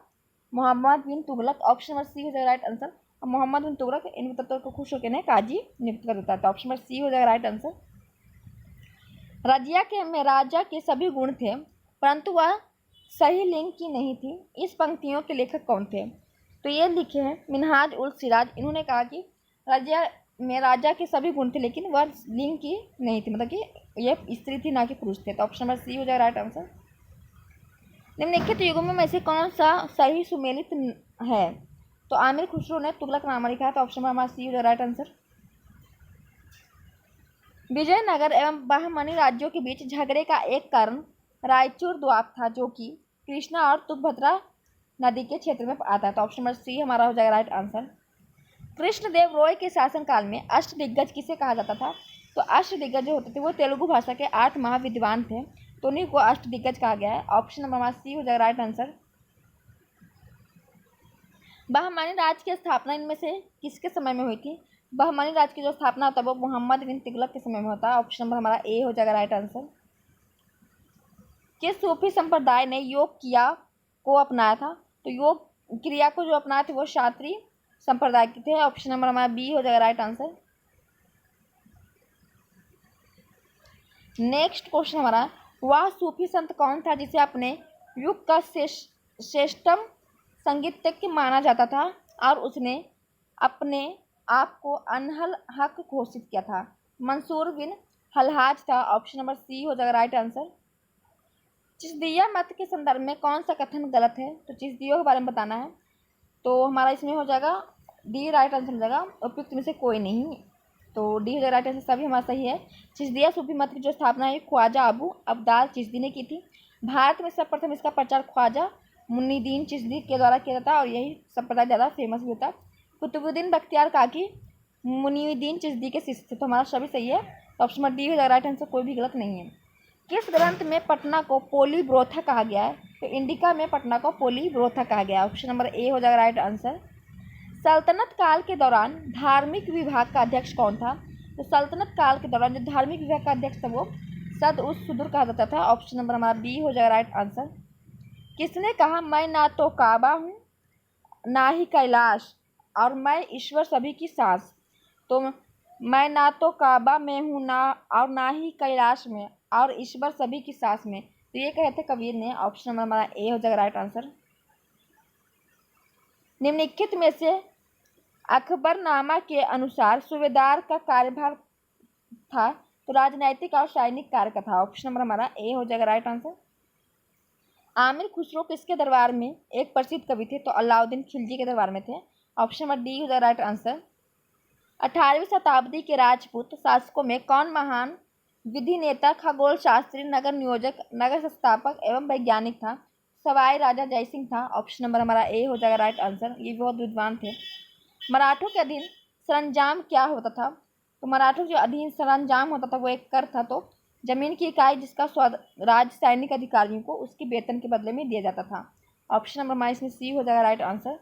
मोहम्मद बिन तुगलक। ऑप्शन नंबर सी हो जाएगा राइट आंसर। और मोहम्मद बिन तुगलक इन तत्वों को खुश होकर काजी नियुक्त कर देता था। ऑप्शन नंबर सी हो जाएगा राइट आंसर। रजिया के में राजा के सभी गुण थे परंतु वह सही लिंग की नहीं थी। इस पंक्तियों के लेखक कौन थे? तो ये लिखे हैं मिनहाज उल सिराज। इन्होंने कहा कि रजिया में राजा के सभी गुण थे लेकिन वह लिंग की नहीं थी, मतलब कि यह स्त्री थी ना कि पुरुष थे। तो ऑप्शन नंबर सी हो जाएगा राइट आंसर। निम्नलिखित युगों में से कौन सा सही सुमेलित है? तो आमिर खुसरो ने तुगलकनामा लिखा है, तो ऑप्शन नंबर सी हो जाएगा राइट आंसर। विजयनगर एवं बहमनी राज्यों के बीच झगड़े का एक कारण रायचूर द्वीप था जो कि कृष्णा और तुंगभद्रा नदी के क्षेत्र में आता है। तो ऑप्शन नंबर सी हमारा हो जाएगा राइट आंसर। कृष्णदेव रॉय के शासनकाल में अष्टदिग्गज किसे कहा जाता था? तो अष्टदिग्गज जो होते थे वो तेलुगु भाषा के 8 महाविद्वान थे, तो उन्हीं को अष्टदिग्गज कहा गया है। ऑप्शन नंबर हमारा सी हो जाएगा राइट आंसर। बहमनी राज्य की स्थापना इनमें से किसके समय में हुई थी? बहमनी राज्य की जो स्थापना होता है वो मोहम्मद बिन तुगलक के समय में होता है। ऑप्शन नंबर हमारा ए हो जाएगा राइट आंसर। किस सूफी संप्रदाय ने योग क्रिया को अपनाया था? तो योग क्रिया को जो अपनाए थे वो शास्त्रीय संप्रदाय के थे। ऑप्शन नंबर हमारा बी हो जाएगा राइट आंसर। नेक्स्ट क्वेश्चन हमारा, वह सूफी संत कौन था जिसे अपने युग का श्रेष्ठतम संगीतज्ञ माना जाता था और उसने अपने आप को अनहल हक घोषित किया था? मंसूर बिन हल्लाज था। ऑप्शन नंबर सी हो जाएगा राइट आंसर। चिश्तिया मत के संदर्भ में कौन सा कथन गलत है? तो चिश्तियों के बारे में बताना है, तो हमारा इसमें हो जाएगा डी राइट आंसर हो जाएगा। उपयुक्त में से कोई नहीं, तो डी हो जाएगा राइट आंसर। सभी हमारा सही है। चिश्तिया सूफी मत की जो स्थापना है ख्वाजा अबू अब्दाल चिश्ती ने की थी। भारत में सर्वप्रथम इसका प्रचार ख्वाजा मुनीदीन चिश्ती के द्वारा किया जाता है और यही संप्रदाय ज़्यादा फेमस भी होता है। कुतुबुद्दीन बख्तियार काकी मुनीदीन चिश्ती के शिष्य थे। तो हमारा सभी सही है। तो ऑप्शन नंबर डी हो जाएगा राइट आंसर, कोई भी गलत नहीं है। किस ग्रंथ में पटना को पोलीब्रोथा कहा गया है? तो इंडिका में पटना को पोलीब्रोथा कहा गया है। ऑप्शन नंबर ए हो जाएगा राइट आंसर। सल्तनत काल के दौरान धार्मिक विभाग का अध्यक्ष कौन था? तो सल्तनत काल के दौरान जो धार्मिक विभाग का अध्यक्ष था वो सद उस सुदूर कहा जाता था। ऑप्शन नंबर हमारा बी हो जाएगा राइट आंसर। किसने कहा मैं ना तो काबा हूँ ना ही कैलाश और मैं ईश्वर सभी की सांस? तो मैं ना तो काबा में हूँ ना और ना ही कैलाश में और ईश्वर सभी की सांस में, तो ये कहे थे कबीर ने। ऑप्शन नंबर हमारा ए हो जाएगा राइट आंसर। निम्नलिखित में से अकबरनामा के अनुसार सूबेदार का कार्यभार था तो राजनैतिक और सैनिक कार्य का था। ऑप्शन नंबर हमारा ए हो जाएगा राइट आंसर। आमिर खुसरो किसके दरबार में एक प्रसिद्ध कवि थे? तो अलाउद्दीन खिलजी के दरबार में थे। ऑप्शन नंबर डी हो जाएगा राइट आंसर। 18वीं शताब्दी के राजपूत शासकों में कौन महान विधि नेता, खगोल शास्त्री, नगर नियोजक, नगर संस्थापक एवं वैज्ञानिक था? सवाई राजा जयसिंह था। ऑप्शन नंबर हमारा ए हो जाएगा राइट आंसर। ये बहुत विद्वान थे। मराठों के अधीन सरंजाम क्या होता था? तो मराठों के अधीन सरंजाम होता था वो एक कर था, तो जमीन की इकाई जिसका राज्य सैनिक अधिकारियों को उसके वेतन के बदले में दिया जाता था। ऑप्शन नंबर हमारा इसमें सी हो जाएगा राइट आंसर।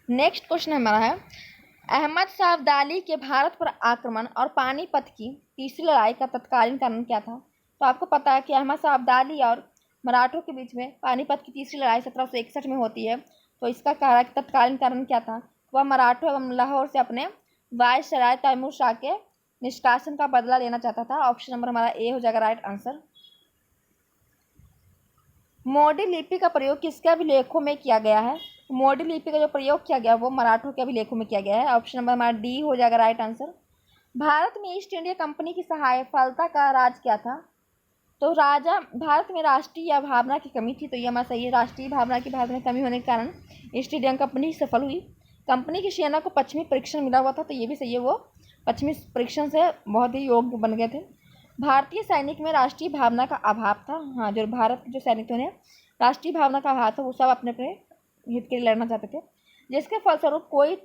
नेक्स्ट क्वेश्चन हमारा है अहमद शाह अब्दाली के भारत पर आक्रमण और पानीपत की तीसरी लड़ाई का तत्कालीन कारण क्या था? तो आपको पता है कि अहमद शाह अब्दाली और मराठों के बीच में पानीपत की तीसरी लड़ाई 1761 में होती है। तो इसका तत्कालीन कारण क्या था? वह मराठों एवं लाहौर से अपने वायसराय तैमूर शाह के निष्कासन का बदला लेना चाहता था। ऑप्शन नंबर हमारा ए हो जाएगा राइट आंसर। मोडी लिपि का प्रयोग किसके अभिलेखों में किया गया है? मोडी लिपि का जो प्रयोग किया गया वो मराठों के अभिलेखों में किया गया है। ऑप्शन नंबर हमारा डी हो जाएगा राइट आंसर। भारत में ईस्ट इंडिया कंपनी की सफलता का राज क्या था? तो राजा भारत में राष्ट्रीय भावना की कमी थी, तो ये हमारा सही है। राष्ट्रीय भावना की भारत में कमी होने के कारण ईस्ट इंडिया कंपनी सफल हुई। कंपनी की सेना को पश्चिमी परीक्षण मिला हुआ था, तो ये भी सही है। वो पश्चिमी परीक्षण से बहुत ही योग्य बन गए थे। भारतीय सैनिक में राष्ट्रीय भावना का अभाव था। हाँ, जो भारत के जो सैनिक थे उन्हें राष्ट्रीय भावना का अभाव था, वो सब अपने अपने हित के लिए लड़ना चाहते थे, जिसके फलस्वरूप कोई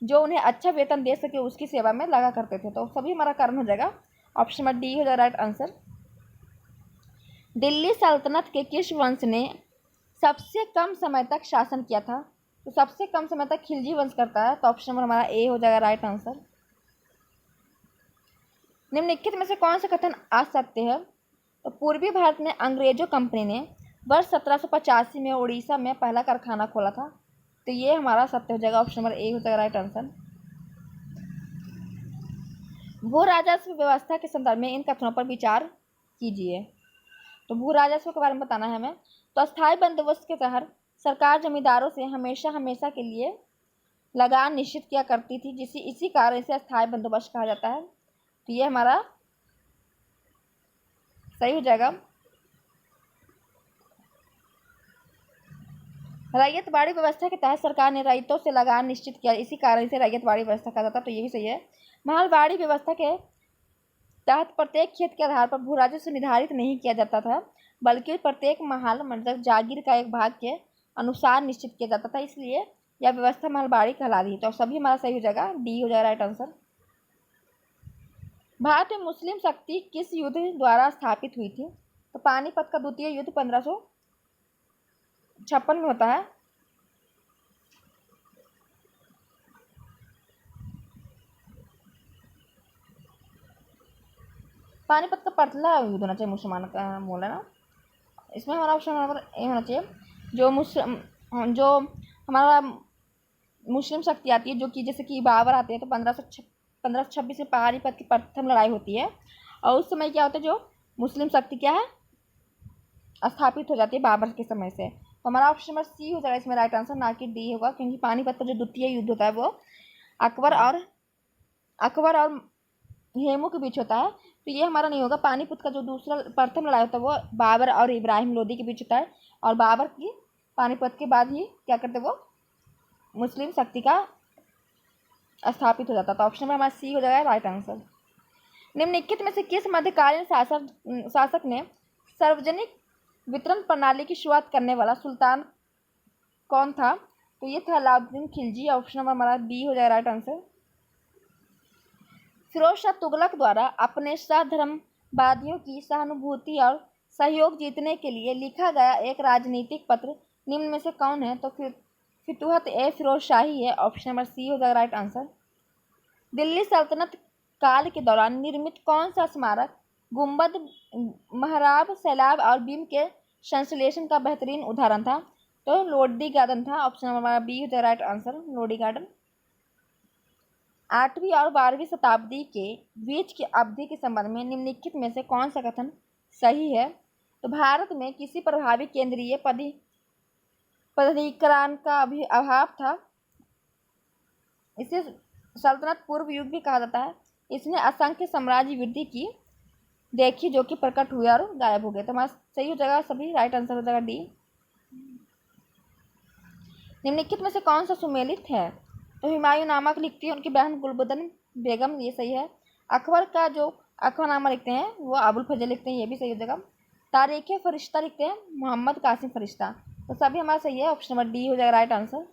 जो उन्हें अच्छा वेतन दे सके उसकी सेवा में लगा करते थे। तो सभी हमारा कारण हो जाएगा। ऑप्शन नंबर डी हो जाएगा राइट आंसर। दिल्ली सल्तनत के किस वंश ने सबसे कम समय तक शासन किया था? तो सबसे कम समय तक खिलजी वंश करता है। तो ऑप्शन नंबर हमारा ए हो जाएगा राइट आंसर। निम्नलिखित में से कौन सा कथन असत्य है? तो पूर्वी भारत में अंग्रेजों कंपनी ने वर्ष 1785 में उड़ीसा में पहला कारखाना खोला था। तो ये हमारा सत्य हो जाएगा। ऑप्शन नंबर ए हो जाएगा राइट आंसर। भू राजस्व व्यवस्था के संदर्भ में इन कथनों पर विचार कीजिए। तो भू राजस्व के बारे में बताना है हमें। तो अस्थायी बंदोबस्त के तहत सरकार जमींदारों से हमेशा के लिए लगान निश्चित किया करती थी, इसी कारण इसे अस्थायी बंदोबस्त कहा जाता है। तो ये हमारा सही हो जाएगा। रैयतवाड़ी व्यवस्था के तहत सरकार ने रैयतों से लगान निश्चित किया, इसी कारण इसे रैयतवाड़ी व्यवस्था कहा जाता है। तो ये भी सही है। महलवाड़ी व्यवस्था के तहत प्रत्येक खेत के आधार पर भू राजस्व निर्धारित नहीं किया जाता था, बल्कि प्रत्येक महल मतलब जागीर का एक भाग के अनुसार निश्चित किया जाता था, इसलिए यह व्यवस्था महलवाड़ी कहलाती है। तो सभी हमारा सही हो जाएगा। डी हो जाएगा राइट आंसर। भारत में मुस्लिम शक्ति किस युद्ध द्वारा स्थापित हुई थी? तो पानीपत का द्वितीय युद्ध 1556 में होता है। पानीपत का पहला युद्ध होना चाहिए मुसलमान का मूल है ना। इसमें हमारा ऑप्शन नंबर ए होना चाहिए। जो हमारा मुस्लिम शक्ति आती है, जो कि जैसे कि बाबर आते हैं, तो 1526 में पानीपत की प्रथम लड़ाई होती है। और उस समय क्या होता है, जो मुस्लिम शक्ति क्या है स्थापित हो जाती है बाबर के समय से। तो हमारा ऑप्शन नंबर सी हो जाएगा इसमें राइट आंसर, ना कि डी होगा, क्योंकि पानीपत का जो द्वितीय युद्ध होता है वो अकबर और हेमू के बीच होता है। तो ये हमारा नहीं होगा। पानीपत का जो प्रथम लड़ाई होता है वो बाबर और इब्राहिम लोदी के बीच होता है, और बाबर की पानीपत के बाद ही क्या करते वो मुस्लिम शक्ति का स्थापित हो जाता। तो ऑप्शन नंबर हमारा सी हो जाएगा राइट आंसर। निम्नलिखित में से किस मध्यकालीन शासक ने सार्वजनिक वितरण प्रणाली की शुरुआत करने वाला सुल्तान कौन था? तो ये था अलाउद्दीन खिलजी। ऑप्शन नंबर हमारा बी हो जाएगा राइट आंसर। फिरोज शाह तुगलक द्वारा अपने साधर्मवादियों की सहानुभूति और सहयोग जीतने के लिए लिखा गया एक राजनीतिक पत्र निम्न में से कौन है? तो फितूहत ए फिरोज शाही है। ऑप्शन नंबर सी हो जाएगा राइट आंसर। दिल्ली सल्तनत काल के दौरान निर्मित कौन सा स्मारक गुंबद, महराब, सैलाब और बीम के संश्लेषण का बेहतरीन उदाहरण था? तो लोडी गार्डन था। ऑप्शन नंबर हमारा बी हो जाएगा राइट आंसर, लोडी गार्डन। 8वीं और 12वीं शताब्दी के बीच की अवधि के संबंध में निम्नलिखित में से कौन सा कथन सही है? तो भारत में किसी प्रभावी केंद्रीय प्राधिकरण का अभाव था। इसे सल्तनत पूर्व युग भी कहा जाता है। इसने असंख्य साम्राज्य वृद्धि की देखी जो कि प्रकट हुए और गायब हो गए। तो हमारा सही हो जाएगा सभी, राइट आंसर हो जाएगा डी। निम्नलिखित में से कौन सा सुमेलित है? तो हुमायूं नामक लिखती है उनकी बहन गुलबदन बेगम, ये सही है। अकबर का जो अकबरनामा लिखते हैं वो अबुल फजल लिखते हैं, ये भी सही हो जाएगा। तारीख फरिश्ता लिखते हैं मोहम्मद कासिम फरिश्ता। तो सभी हमारा सही है, ऑप्शन नंबर डी हो जाएगा राइट आंसर।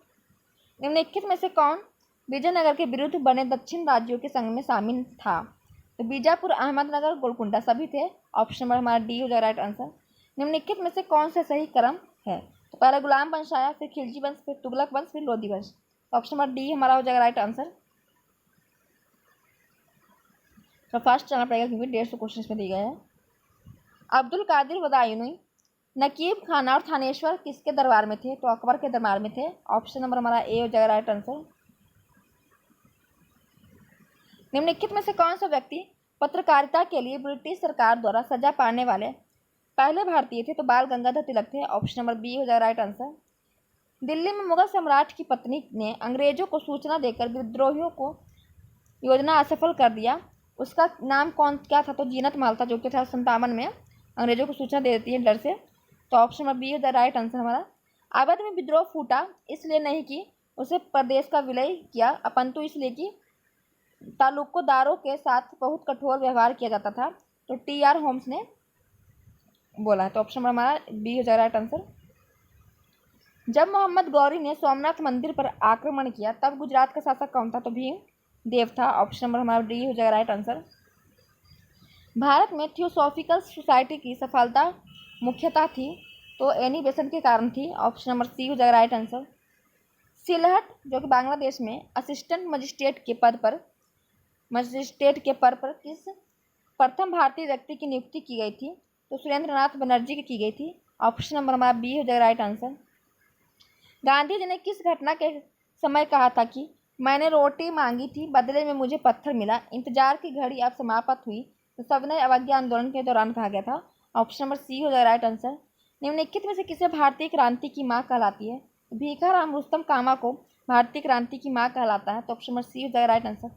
निम्नलिखित में से कौन विजयनगर के विरुद्ध बने दक्षिण राज्यों के संघ में शामिल था? तो बीजापुर, अहमदनगर, गोलकुंडा सभी थे। ऑप्शन नंबर हमारा डी हो जाएगा राइट आंसर। निम्नलिखित में से कौन सा सही क्रम है? तो पहले गुलाम वंश आया, फिर खिलजी वंश, फिर तुगलक वंश, फिर लोधी वंश। तो ऑप्शन नंबर डी हमारा हो जाएगा राइट आंसर। तो फर्स्ट चलना पड़ेगा क्योंकि 150 क्वेश्चन इसमें दिए गए हैं। अब्दुल कादिर बदायूनी, नकीब खाना और थानेश्वर किसके दरबार में थे? तो अकबर के दरबार में थे। ऑप्शन नंबर हमारा ए हो जाएगा राइट आंसर। निम्नलिखित में से कौन सा व्यक्ति पत्रकारिता के लिए ब्रिटिश सरकार द्वारा सजा पाने वाले पहले भारतीय थे? तो बाल गंगाधर तिलक थे। ऑप्शन नंबर बी हो जाएगा राइट आंसर। दिल्ली में मुगल सम्राट की पत्नी ने अंग्रेजों को सूचना देकर विद्रोहियों को योजना असफल कर दिया। उसका नाम क्या था? तो जीनत महल था, जो कि था 57 में अंग्रेजों को सूचना दे देती है डर से। तो ऑप्शन नंबर बी हो जाएगा राइट आंसर हमारा। अवध में विद्रोह फूटा इसलिए नहीं कि उसे प्रदेश का विलय किया, अपंतु इसलिए कि तालुकोदारों के साथ बहुत कठोर व्यवहार किया जाता था। तो टी.आर. होम्स ने बोला है। तो ऑप्शन नंबर हमारा बी हो जाएगा राइट आंसर। जब मोहम्मद गौरी ने सोमनाथ मंदिर पर आक्रमण किया तब गुजरात का शासक कौन था? तो भीम देव था। ऑप्शन नंबर हमारा डी हो जाएगा राइट आंसर। भारत में थियोसॉफिकल सोसाइटी की सफलता मुख्यतः थी तो एनी बेसेंट के कारण थी। ऑप्शन नंबर सी हो जाएगा राइट आंसर। सिलहट जो कि बांग्लादेश में असिस्टेंट मजिस्ट्रेट के पद पर किस प्रथम भारतीय व्यक्ति की नियुक्ति की गई थी? तो सुरेंद्र नाथ बनर्जी की गई थी। ऑप्शन नंबर हमारा बी हो जाएगा राइट आंसर। गांधी जी ने किस घटना के समय कहा था कि मैंने रोटी मांगी थी, बदले में मुझे पत्थर मिला, इंतजार की घड़ी अब समाप्त हुई? तो सविनय अवज्ञा आंदोलन के दौरान कहा गया था। ऑप्शन नंबर सी हो जाएगा राइट आंसर। निम्नलिखित में से किसे भारतीय क्रांति की माँ कहलाती है? भीखाराम रुस्तम कामा को भारतीय क्रांति की माँ कहलाता है। तो ऑप्शन नंबर सी हो जाएगा राइट आंसर।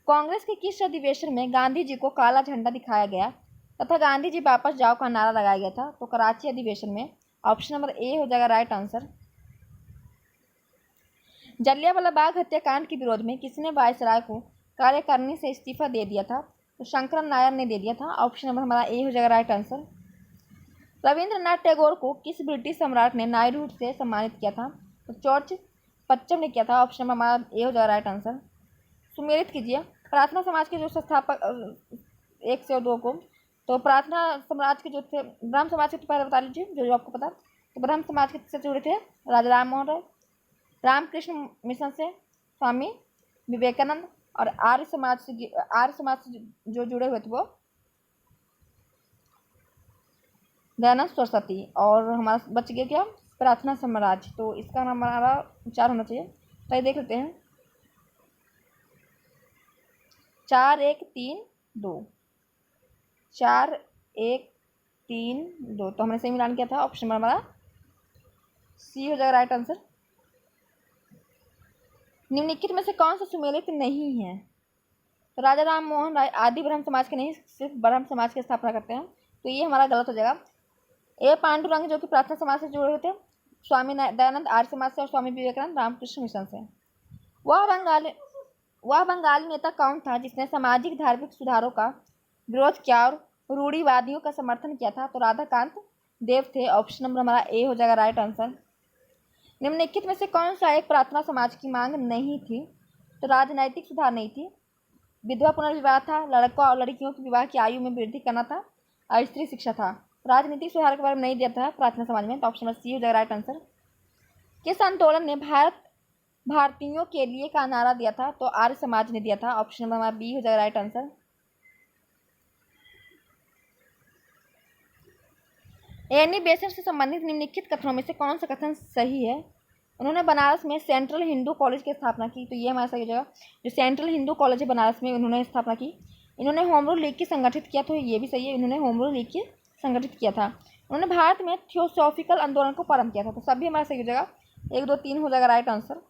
कांग्रेस के किस अधिवेशन में गांधी जी को काला झंडा दिखाया गया तथा गांधी जी वापस जाओ का नारा लगाया गया था? तो कराची अधिवेशन में। ऑप्शन नंबर ए हो जाएगा राइट आंसर। जलियांवाला बाग हत्याकांड के विरोध में किसने वायसराय को कार्यकारिणी से इस्तीफा दे दिया था? तो शंकरन नायर ने दे दिया था। ऑप्शन नंबर हमारा ए हो जाएगा राइट आंसर। रविंद्रनाथ टैगोर को किस ब्रिटिश सम्राट ने नायरूड से सम्मानित किया था? तो जॉर्ज पच्चम ने किया था। ऑप्शन नंबर हमारा ए हो जाएगा राइट आंसर। सुमेलित कीजिए प्रार्थना समाज के जो संस्थापक 1 से 2 को। तो प्रार्थना समाज के जो थे, ब्रह्म समाज के तो पहले बता लीजिए जो आपको पता। तो ब्रह्म समाज के से जुड़े थे राजा राम मोहन राय, रामकृष्ण मिशन से स्वामी विवेकानंद, और आर्य समाज से जो जुड़े हुए थे वो दयानंद सरस्वती। और हमारा बच गया क्या? प्रार्थना समाज। तो इसका नाम हमारा 4 होना चाहिए। तो ये देख लेते हैं 4 1 3 2 4 1 3 2। तो हमने सही मिलान किया था। ऑप्शन हमारा सी हो जाएगा राइट आंसर। निम्नलिखित में से कौन सा सुमेलित नहीं है? तो राजा राम मोहन राय आदि ब्रह्म समाज के नहीं, सिर्फ ब्रह्म समाज की स्थापना करते हैं। तो ये हमारा गलत हो जाएगा। ए पांडुरंग जो कि प्रार्थना समाज से जुड़े हुए थे, स्वामी दयानंद आर्य समाज से, और स्वामी विवेकानंद रामकृष्ण मिशन से। वह बंगाली वह बंगाली नेता कौन था जिसने सामाजिक धार्मिक सुधारों का विरोध किया और रूढ़िवादियों का समर्थन किया था? तो राधाकांत देव थे। ऑप्शन नंबर हमारा ए हो जाएगा राइट आंसर। निम्नलिखित में से कौन सा एक प्रार्थना समाज की मांग नहीं थी? तो राजनैतिक सुधार नहीं थी, विधवा पुनर्विवाह था, लड़कों और लड़कियों की विवाह की आयु में वृद्धि करना था, और स्त्री शिक्षा था। राजनीतिक सुधार के बारे में नहीं दिया था प्रार्थना समाज में, तो ऑप्शन नंबर सी हो जाएगा राइट आंसर। किस आंदोलन ने भारतीयों के लिए का नारा दिया था? तो आर्य समाज ने दिया था। ऑप्शन नंबर हमारा बी हो जाएगा राइट आंसर। एनी बेसेंट से संबंधित निम्नलिखित कथनों में से कौन सा कथन सही है? उन्होंने बनारस में सेंट्रल हिंदू कॉलेज की स्थापना की, तो ये हमारा सही हो जाएगा। जो सेंट्रल हिंदू कॉलेज है बनारस में, उन्होंने स्थापना की। इन्होंने होम रूल लीग की संगठित किया, तो ये भी सही है, इन्होंने होम रूल लीग की संगठित किया था। उन्होंने भारत में थियोसॉफिकल आंदोलन को प्रारंभ किया था, तो सभी हमारा सही हो जाएगा। 1, 2, 3 हो जाएगा राइट आंसर।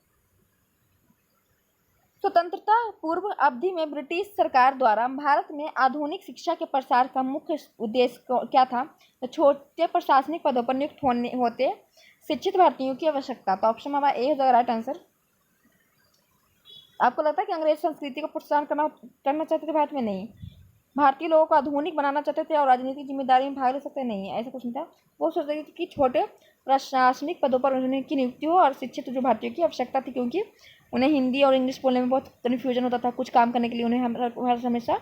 स्वतंत्रता पूर्व अवधि में ब्रिटिश सरकार द्वारा भारत में आधुनिक शिक्षा के प्रसार का मुख्य उद्देश्य क्या था? तो छोटे प्रशासनिक पदों पर नियुक्त होते शिक्षित भारतीयों की आवश्यकता। तो ऑप्शन हमारा ए हो जाएगा राइट आंसर। आपको लगता है कि अंग्रेज संस्कृति को प्रोत्साहन करना चाहते थे भारत में? नहीं, भारतीय लोगों को आधुनिक बनाना चाहते थे और राजनीतिक जिम्मेदारी में भाग ले सकते नहीं, ऐसा कुछ नहीं था। वो सोचते थे कि छोटे प्रशासनिक पदों पर उनकी नियुक्ति हो और शिक्षित जो भारतीयों की आवश्यकता थी, क्योंकि उन्हें हिंदी और इंग्लिश बोलने में बहुत कन्फ्यूजन होता था। कुछ काम करने के लिए उन्हें हमेशा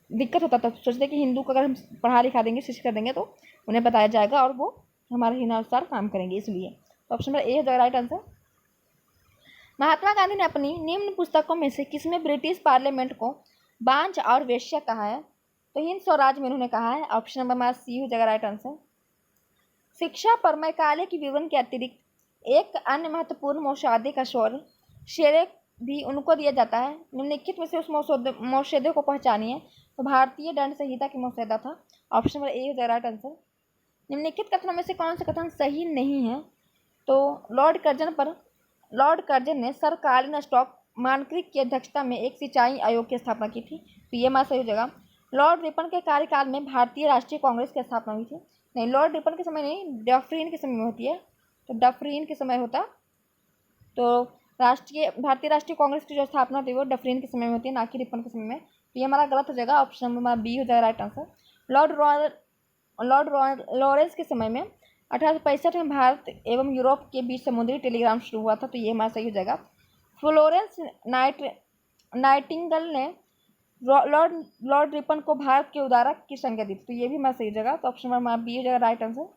दिक्कत होता था। सोचते कि हिंदू को अगर हम पढ़ा लिखा देंगे, शिक्षित कर देंगे, तो उन्हें बताया जाएगा और वो हमारे अनुसार काम करेंगे, इसलिए। तो ऑप्शन नंबर ए हो जाएगा राइट आंसर। महात्मा गांधी ने अपनी निम्न पुस्तकों में से किसमें ब्रिटिश पार्लियामेंट को बांझ और वेश्या कहा है? तो हिंद स्वराज में उन्होंने कहा है। ऑप्शन नंबर हमारा सी हो जाएगा राइट आंसर। शिक्षा पर मैकाले के विवरण के अतिरिक्त एक अन्य महत्वपूर्ण मसौदे का श्रेय भी उनको दिया जाता है। निम्नलिखित में से उस मसौदे को पहचानिए। तो भारतीय दंड संहिता की मसौदा था। ऑप्शन नंबर ए हो जाएगा राइट आंसर। निम्नलिखित कथनों में से कौन सा कथन सही नहीं है? तो लॉर्ड कर्जन ने सरकालीन स्टॉक मानकीकरण की अध्यक्षता में एक सिंचाई आयोग की स्थापना की थी, तो ये हमारा सही हो जाएगा। लॉर्ड रिपन के कार्यकाल में भारतीय राष्ट्रीय कांग्रेस की स्थापना हुई थी। नहीं, लॉर्ड रिपन के समय नहीं, डफरीन के समय में होती है, तो डफरीन के समय होता। तो भारतीय राष्ट्रीय कांग्रेस की जो स्थापना थी वो डफरीन के समय में होती है, ना कि रिपन के समय में। तो ये हमारा गलत हो जाएगा। ऑप्शन नंबर हमारा बी हो जाएगा राइट आंसर। लॉर्ड लॉरेंस के समय में 1865 में भारत एवं यूरोप के बीच समुद्री टेलीग्राफ शुरू हुआ था, तो ये हमारा सही हो जाएगा। फ्लोरेंस नाइटिंगेल ने लॉर्ड रिपन को भारत के उदारक की संज्ञा दी थी, तो ये भी हमारा सही हो जाएगा। तो ऑप्शन हमारा बी हो जाएगा राइट आंसर।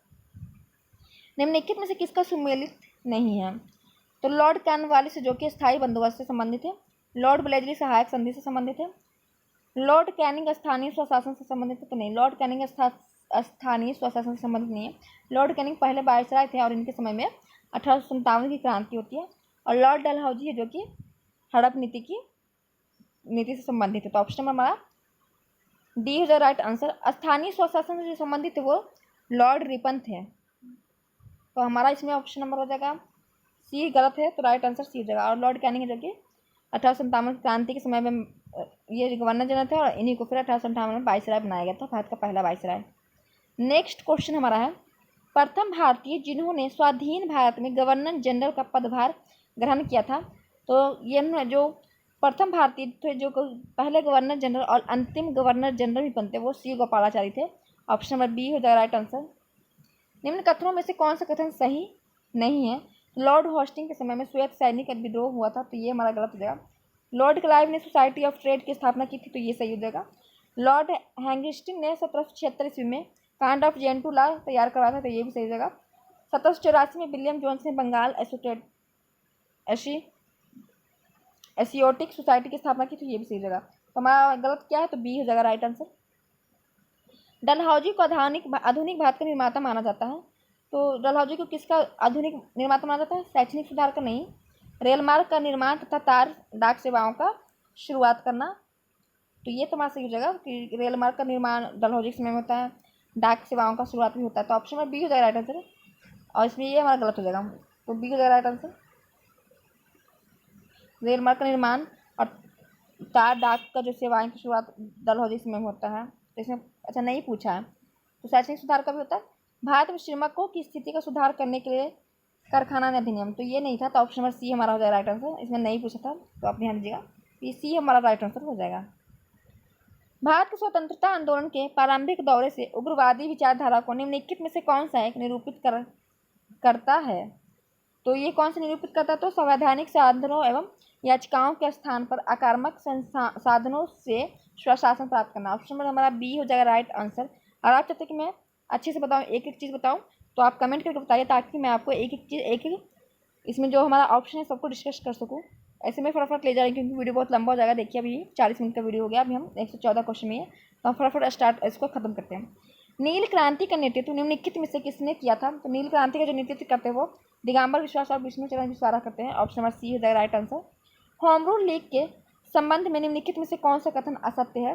निम्नलिखित में से किसका सुमेलित नहीं है? तो लॉर्ड कॉर्नवालिस जो कि स्थायी बंदोबस्त से संबंधित है, लॉर्ड ब्लेजली सहायक संधि से संबंधित है, लॉर्ड कैनिंग स्थानीय स्वशासन से संबंधित है, तो नहीं, लॉर्ड कैनिंग स्थानीय स्वशासन से संबंधित नहीं है। लॉर्ड कैनिंग पहले वायसराय थे और इनके समय में 1857 की क्रांति होती है। और लॉर्ड डलहौजी है जो कि हड़प नीति से संबंधित है। तो ऑप्शन नंबर हमारा डी हो जाएगा राइट आंसर। स्थानीय स्वशासन से संबंधित है वो लॉर्ड रिपन थे, तो हमारा इसमें ऑप्शन नंबर हो जाएगा सी गलत है, तो राइट आंसर सी हो जाएगा। और लॉर्ड कैनिंग है जो कि 1857 क्रांति के समय में ये गवर्नर जनरल थे और इन्हीं को फिर 1858 में वायसराय बनाया गया था, भारत का पहला वायसराय। नेक्स्ट क्वेश्चन हमारा है, प्रथम भारतीय जिन्होंने स्वाधीन भारत में गवर्नर जनरल का पदभार ग्रहण किया था। तो ये जो प्रथम भारतीय थे जो पहले गवर्नर जनरल और अंतिम गवर्नर जनरल भी बनते, वो सी गोपालाचारी थे। ऑप्शन नंबर बी हो जाएगा राइट आंसर। निम्न कथनों में से कौन सा कथन सही नहीं है? लॉर्ड होस्टिंग के समय में श्वेत सैनिक विद्रोह हुआ था, तो ये हमारा गलत हो जाएगा। लॉर्ड क्लाइव ने सोसाइटी ऑफ ट्रेड की स्थापना की थी, तो ये सही हो जाएगा। लॉर्ड हैंगिस्टिंग ने 1776 ईस्वी में कांड ऑफ जेंटू लॉ तैयार करवाया था, तो ये भी सही हो जाएगा। 1784 में विलियम जोन्स ने बंगाल एशियोटिक सोसाइटी की स्थापना की, तो ये भी सही हो जाएगा। तो हमारा गलत क्या है? तो बी हो जाएगा राइट आंसर। डलहौजी को आधुनिक भारत का निर्माता माना जाता है। तो डलहौजी को किसका आधुनिक निर्माता माना जाता है? शैक्षणिक सुधार का नहीं, रेल मार्ग का निर्माण तथा तार डाक सेवाओं का शुरुआत करना, तो ये तुम्हारा सही हो जाएगा कि रेल मार्ग का निर्माण डलहौजी के समय में होता है, डाक सेवाओं का शुरुआत भी होता है। तो ऑप्शन में बी हो जाएगा राइट आंसर, और इसमें ये हमारा गलत हो जाएगा, तो बी हो जाएगा राइट आंसर। रेल मार्ग का निर्माण और तार डाक का जो सेवाएं की शुरुआत डलहौजी समय में होता है, तो इसमें अच्छा नहीं पूछा है। तो शैक्षणिक सुधार का भी होता है, भारत में श्रमिकों की स्थिति का सुधार करने के लिए कारखाना अधिनियम, तो ये नहीं था, तो ऑप्शन नंबर सी हमारा हो जाएगा राइट आंसर। इसमें नहीं पूछा था तो आप ध्यान दीजिएगा, ये सी हमारा राइट आंसर हो जाएगा। भारत के स्वतंत्रता आंदोलन के प्रारंभिक दौरे से उग्रवादी विचारधारा को निम्नलिखित में से कौन सा एक निरूपित करता है? तो ये कौन सा निरूपित करता है? तो संवैधानिक साधनों एवं याचिकाओं के स्थान पर आक्रामक साधनों से स्वशासन प्राप्त करना। ऑप्शन नंबर हमारा बी हो जाएगा राइट आंसर। और आप चाहते कि मैं अच्छे से बताऊँ, एक एक चीज़ बताऊँ, तो आप कमेंट करके बताइए ताकि मैं आपको एक एक चीज़ एक इसमें जो हमारा ऑप्शन है सबको डिस्कस कर सकूँ। ऐसे में फटाफट ले जाएंगे क्योंकि वीडियो बहुत लंबा हो जाएगा। देखिए अभी 40 मिनट का वीडियो हो गया, अभी हम 114 क्वेश्चन में है, तो हम फटाफट स्टार्ट इसको खत्म करते हैं। नील क्रांति का नेतृत्व निम्नलिखित में से किसने किया था? तो नील क्रांति का जो नेतृत्व करते हैं वो दिगंबर विश्वास और विष्णु चरण विश्वास करते हैं। ऑप्शन नंबर सी हो जाएगा right answer. Home rule league के संबंध में निम्नलिखित में से कौन सा कथन असत्य है?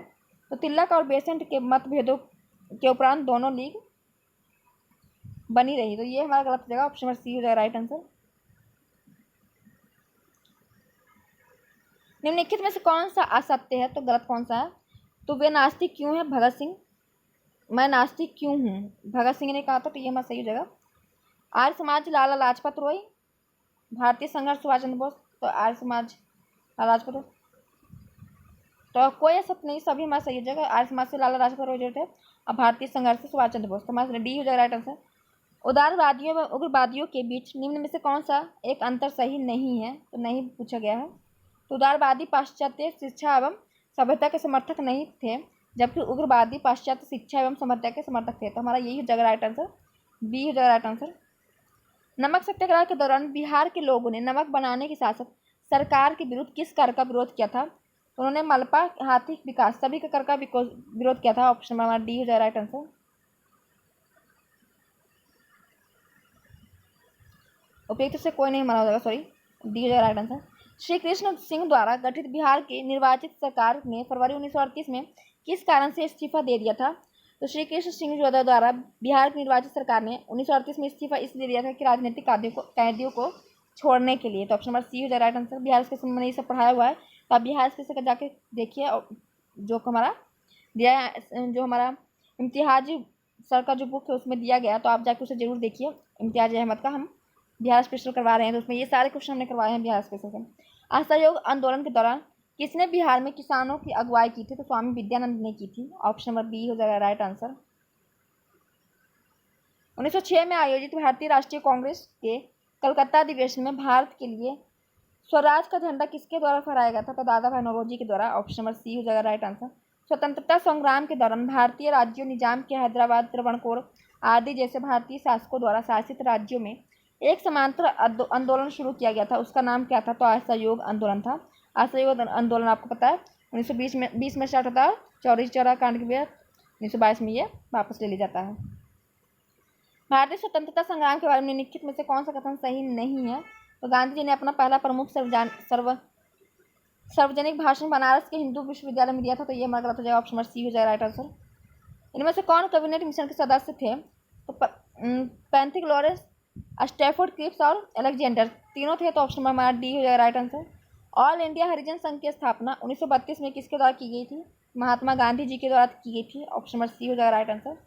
तो तिलक और बेसेंट के मतभेदों के उपरांत दोनों लीग बनी रही, तो ये हमारा गलत हो जाएगा। ऑप्शन नंबर सी हो जाएगा राइट आंसर। निम्नलिखित में से कौन सा असत्य है? तो गलत कौन सा है? तो वे नास्तिक क्यों है? भगत सिंह। मैं नास्तिक क्यों हूँ, भगत सिंह ने कहा था, तो ये हमारा सही हो जाएगा। आर्य समाज लाला लाजपत राय, भारतीय संघर्ष सुभाष चंद्र बोस, तो आर्य समाज लाला लाजपत राय, तो कोई असत्य नहीं, सभी हमारा सही हो जाएगा। आर्य समाज से लाला लाजपत राय जो थे, और भारतीय संघर्ष से सुभाष चंद्र बोस, तो हमारा डी हो जाएगा राइट आंसर। उदारवादियों व उग्रवादियों के बीच निम्न में से कौन सा एक अंतर सही नहीं है? तो नहीं पूछा गया है। तो उदारवादी पाश्चात्य शिक्षा एवं सभ्यता के समर्थक नहीं थे, जबकि उग्रवादी पाश्चात्य शिक्षा एवं सभ्यता के समर्थक थे, तो हमारा यही हो जाएगा राइट आंसर, बी हो जाएगा राइट आंसर। नमक सत्याग्रह के दौरान बिहार के लोगों ने नमक बनाने के साथ साथ सरकार के विरुद्ध किस कर का विरोध किया था? तो उन्होंने मलपा, हाथी विकास, सभी का कर का विरोध किया था। ऑप्शन नंबर डी हो जाएगा राइट आंसर। उपयुक्त से कोई नहीं माना हो जाएगा, सॉरी, डी हो जाएगा राइट आंसर। श्री कृष्ण सिंह द्वारा गठित बिहार की निर्वाचित सरकार ने फरवरी 1938 में किस कारण से इस्तीफा दे दिया था? तो श्री कृष्ण सिंह द्वारा बिहार की निर्वाचित सरकार ने 1938 में इस्तीफा इसलिए दिया था कि राजनीतिक कैदियों को छोड़ने के लिए, तो ऑप्शन नंबर सी हो जाएगा राइट आंसर। बिहार के मैंने ये सब पढ़ाया हुआ है, तो आप बिहार के जाके देखिए, जो हमारा दिया है, जो हमारा इम्तियाज सर का जो बुक है उसमें दिया गया, तो आप जाके उसे जरूर देखिए। इम्तियाज अहमद का हम बिहार स्पेशल करवा रहे हैं, तो उसमें ये सारे क्वेश्चन हमने करवाए हैं बिहार स्पेशल से। असहयोग आंदोलन के दौरान किसने बिहार में किसानों की अगुवाई की थी? तो स्वामी विद्यानंद ने की थी। ऑप्शन नंबर बी हो जाएगा राइट आंसर। 1906 में आयोजित भारतीय राष्ट्रीय कांग्रेस के कलकत्ता अधिवेशन में भारत के लिए स्वराज का झंडा किसके द्वारा फहराया गया था? तो दादा भाई नौरोजी के द्वारा। ऑप्शन नंबर सी हो जाएगा राइट आंसर। स्वतंत्रता संग्राम के दौरान भारतीय राज्यों निजाम के हैदराबाद, त्रावणकोर आदि जैसे भारतीय शासकों द्वारा शासित राज्यों में एक समांतर आंदोलन शुरू किया गया था, उसका नाम क्या था? तो असहयोग आंदोलन था। असहयोग आंदोलन आपको पता है 1920 में स्टार्ट होता है, चौरी चौरा कांड के बाद 1922 में ये वापस ले लिया जाता है। भारतीय स्वतंत्रता संग्राम के बारे में निम्नलिखित में से कौन सा कथन सही नहीं है? तो गांधी जी ने अपना पहला प्रमुख सार्वजनिक भाषण बनारस के हिंदू विश्वविद्यालय में दिया था, तो ये हमारा गलत हो जाएगा। ऑप्शन नंबर सी हो जाएगा राइट आंसर। इनमें से कौन कैबिनेट मिशन के सदस्य थे? तो पैंथिकलोरस, स्टैफोर्ड क्रिप्स और अलेक्जेंडर तीनों थे, तो ऑप्शन नंबर हमारा डी हो जाएगा राइट आंसर। ऑल इंडिया हरिजन संघ की स्थापना 1932 में किसके द्वारा की गई थी? महात्मा गांधी जी के द्वारा की गई थी। ऑप्शन नंबर सी हो जाएगा राइट आंसर।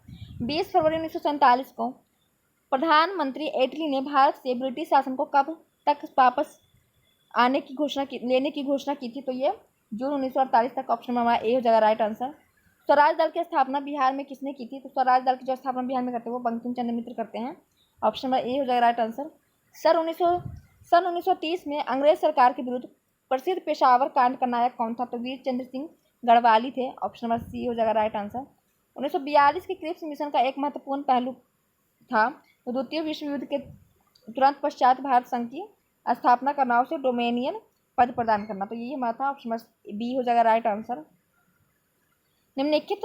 20 फरवरी 1947 को प्रधानमंत्री एटली ने भारत से ब्रिटिश शासन को कब तक वापस लेने की घोषणा की थी? तो ये जून 1948 तक। ऑप्शन में हमारा ए हो जाएगा राइट आंसर। स्वराज दल की स्थापना बिहार में किसने की थी? तो स्वराज दल की जो स्थापना बिहार में करते हैं वो बंकिम चंद्र मित्र करते हैं। ऑप्शन नंबर ए हो जाएगा राइट आंसर। सन 1930 में अंग्रेज सरकार के विरुद्ध प्रसिद्ध पेशावर कांड का नायक कौन था? तो वीर चंद्र सिंह गढ़वाली थे। ऑप्शन नंबर सी हो जाएगा राइट आंसर। 1942 के क्रिप्स मिशन का एक महत्वपूर्ण पहलू था, तो द्वितीय विश्व युद्ध के तुरंत पश्चात भारत संघ की स्थापना करना, उसे डोमेनियन पद प्रदान करना, तो यही हमारा था। ऑप्शन बी हो जाएगा राइट आंसर। निम्नलिखित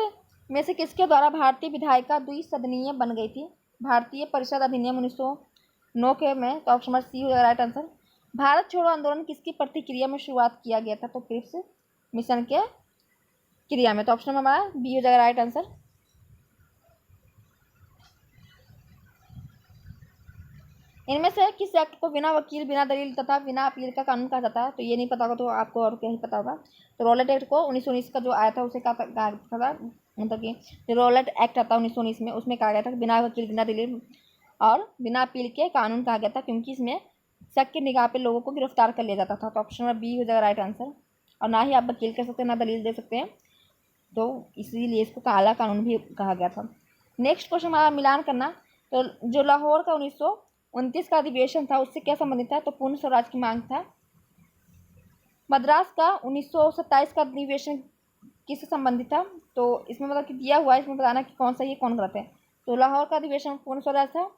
में से किसके द्वारा भारतीय विधायिका द्विसदनीय बन गई थी? भारतीय परिषद अधिनियम 1909 के में, तो ऑप्शन नंबर सी हो जाएगा राइट आंसर। भारत छोड़ो आंदोलन किसकी प्रतिक्रिया में शुरुआत किया गया था? तो क्रिप्स मिशन के क्रिया में, तो ऑप्शन नंबर हमारा बी हो जाएगा राइट आंसर। इनमें से किस एक्ट को बिना वकील, बिना दलील तथा बिना अपील का कानून कहा जाता है? तो ये नहीं पता होगा तो आपको और क्या ही पता होगा। तो रॉलेट एक्ट को 1919 का जो आया था उसे कहा था, मतलब कि जो रॉलेट एक्ट आता है 1919 में, उसमें कहा गया था कि बिना वकील, बिना दलील और बिना अपील के कानून कहा गया था, क्योंकि इसमें शक की निगाह पे लोगों को गिरफ्तार कर लिया जाता था। तो ऑप्शन नंबर बी हो जाएगा राइट आंसर। और ना ही आप वकील कह सकते हैं, ना दलील दे सकते हैं, तो इसीलिए इसको काला कानून भी कहा गया था। नेक्स्ट क्वेश्चन हमारा मिलान करना। तो जो लाहौर का 1929 का अधिवेशन था उससे क्या संबंधित था? तो पूर्ण स्वराज की मांग था। मद्रास का 1927 का अधिवेशन किससे संबंधित था? तो इसमें मतलब कि दिया हुआ है, इसमें बताना कि कौन सा ये कौन गलत है। तो लाहौर का अधिवेशन पूर्ण स्वराज था।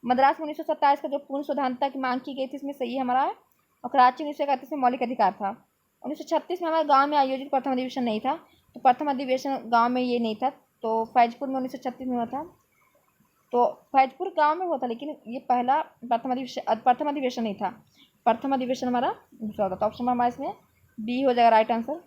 मद्रास में 1927 का जो पूर्ण स्वतंत्रता की मांग की गई थी इसमें सही हमारा है। और कराची 1931 में मौलिक अधिकार था। 1936 में हमारे गांव में आयोजित प्रथम अधिवेशन नहीं था। तो प्रथम अधिवेशन गांव में ये नहीं था, तो फैजपुर में 1936 में हुआ था। तो फैजपुर गांव में हुआ था, लेकिन ये पहला प्रथम अधिवेशन नहीं था। प्रथम अधिवेशन हमारा दूसरा होता। तो ऑप्शन हमारा इसमें बी हो जाएगा राइट आंसर।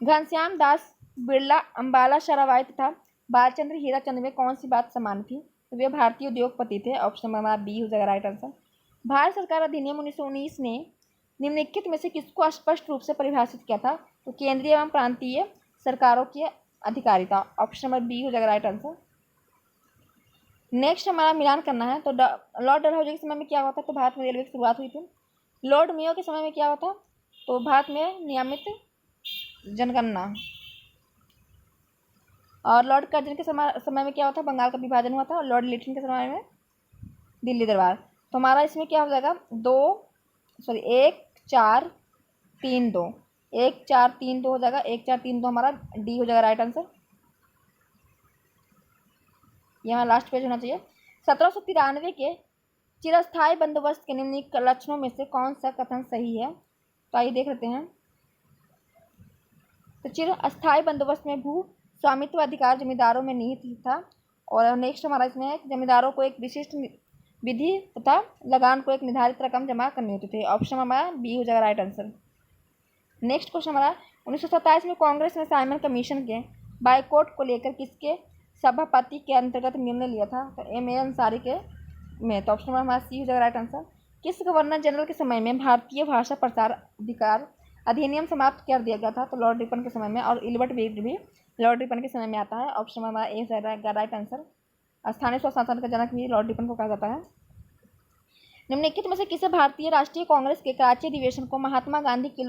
घनश्याम दास बिरला, अम्बाला शराबाई तथा बालचंद्र हीराचंद में कौन सी बात समान थी? तो वे भारतीय उद्योगपति थे। ऑप्शन हमारा बी हो जाएगा राइट आंसर। भारत सरकार अधिनियम 1919 ने निम्नलिखित में से किसको स्पष्ट रूप से परिभाषित किया था? तो केंद्रीय एवं प्रांतीय सरकारों की अधिकारिता। ऑप्शन नंबर बी हो जाएगा राइट आंसर। नेक्स्ट हमारा मिलान करना है। तो लॉर्ड डलहौजी के समय में क्या हुआ था? तो भारत में रेलवे की शुरुआत हुई थी। लॉर्ड मेयो के समय में क्या हुआ था? तो भारत में नियमित जनगणना। और लॉर्ड कर्जन के समय में क्या हुआ था? बंगाल का विभाजन हुआ था। और लॉर्ड लिटन के समय में दिल्ली दरबार। तो हमारा इसमें क्या हो जाएगा? 1 4 3 2, 1 4 3 2 हो जाएगा। 1 4 3 2 हमारा डी हो जाएगा राइट आंसर। यहाँ लास्ट पेज होना चाहिए। 1793 के चिरस्थायी बंदोबस्त के निम्नलिखित लक्षणों में से कौन सा कथन सही है? तो आइए देख लेते हैं। तो चिरस्थायी बंदोबस्त में भू स्वामित्व अधिकार जमींदारों में निहित था। और नेक्स्ट हमारा इसमें है कि जमींदारों को एक विशिष्ट विधि तथा लगान को एक निर्धारित रकम जमा करनी होती थी। ऑप्शन हमारा बी हो जाएगा राइट आंसर। नेक्स्ट क्वेश्चन हमारा 1927 में कांग्रेस ने साइमन कमीशन के बाइकॉट को लेकर किसके सभापति के अंतर्गत निर्णय लिया था? तो एम ए अंसारी के में। तो ऑप्शन हमारा सी हो जाएगा राइट आंसर। किस गवर्नर जनरल के समय में भारतीय भाषा प्रसार अधिकार अधिनियम समाप्त कर दिया गया था? तो लॉर्ड रिपन के समय में। और इल्बर्ट बीट भी लॉर्ड रिपन के समय में आता है। ऑप्शन हमारा ए हो जाएगा राइट आंसर। स्थानीय स्वशासन का जनक भी लॉर्ड रिपन को कहा जाता है। निम्नलिखित में से किसे भारतीय राष्ट्रीय कांग्रेस के कराची अधिवेशन को महात्मा गांधी की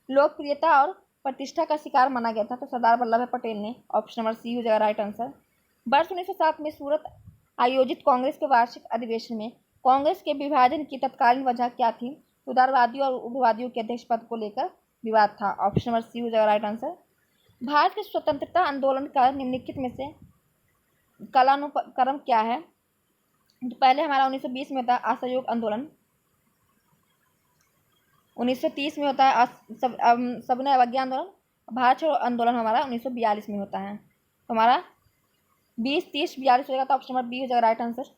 लोकप्रियता और प्रतिष्ठा का शिकार माना गया था? तो सरदार वल्लभ भाई पटेल ने। ऑप्शन नंबर सी हो जाएगा राइट आंसर। वर्ष 1907 में सूरत आयोजित कांग्रेस के वार्षिक अधिवेशन में कांग्रेस के विभाजन की तत्कालीन वजह क्या थी? उदारवादियों और उग्रवादियों के अध्यक्ष पद को लेकर विवाद था। ऑप्शन नंबर सी हो जाएगा राइट आंसर। भारत के स्वतंत्रता आंदोलन का निम्नलिखित में से कालानुक्रम क्या है? तो पहले हमारा 1920 में होता है असहयोग आंदोलन। 1930 में होता है सविनय अवज्ञा आंदोलन। भारत छोड़ो आंदोलन हमारा 1942 में होता है। तो हमारा 20, 30, 42 हो जाएगा। तो ऑप्शन नंबर बी हो जाएगा राइट आंसर।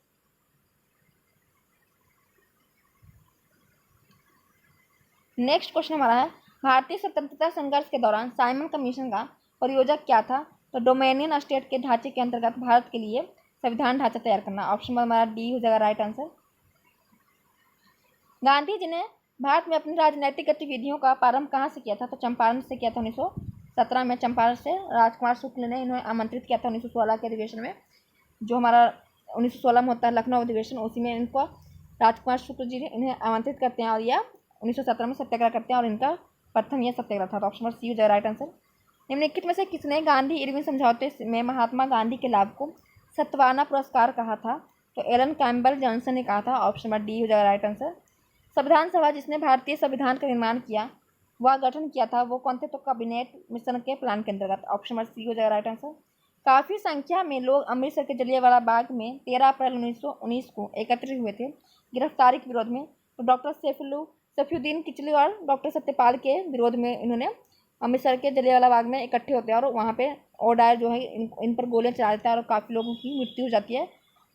नेक्स्ट क्वेश्चन हमारा है भारतीय स्वतंत्रता संघर्ष के दौरान साइमन कमीशन का प्रयोजक क्या था? तो डोमेनियन स्टेट के ढांचे के अंतर्गत भारत के लिए संविधान ढांचा तैयार करना। ऑप्शन नंबर हमारा डी हो जाएगा राइट आंसर। गांधी जी ने भारत में अपनी राजनीतिक गतिविधियों का प्रारंभ कहाँ से किया था? तो चंपारण से किया था। 1917 में चंपारण से राजकुमार शुक्ल ने इन्हें आमंत्रित किया था 1916 के अधिवेशन में, जो हमारा 1916 में होता है लखनऊ अधिवेशन। उसी में इनको राजकुमार शुक्ल जी इन्हें आमंत्रित करते हैं और यह 1917 में सत्याग्रह करते हैं और इनका प्रथम यह सत्याग्रह था। तो ऑप्शन नंबर सी हो जाएगा राइट आंसर। निम्नलिखित में से किसने गांधी इरविन समझौते में महात्मा गांधी के लाभ को सत्वाना पुरस्कार कहा था? तो एलन कैम्पबेल जॉनसन ने कहा था। ऑप्शन नंबर डी हो जाएगा राइट आंसर। संविधान सभा जिसने भारतीय संविधान का निर्माण किया वह गठन किया था वो कौन थे? तो कैबिनेट मिशन के प्लान के अंतर्गत। ऑप्शन नंबर सी हो जाएगा राइट आंसर। काफ़ी संख्या में लोग अमृतसर के जलियांवाला बाग में 13 अप्रैल 1919 को एकत्रित हुए थे गिरफ्तारी के विरोध में। तो डॉक्टर सैफुद्दीन किचलू और डॉक्टर सत्यपाल के विरोध में इन्होंने अमृतसर के जलियांवाला बाग में इकट्ठे होते हैं और वहाँ पे ओडायर जो है इन पर गोलियां चला देता है और काफ़ी लोगों की मृत्यु हो जाती है।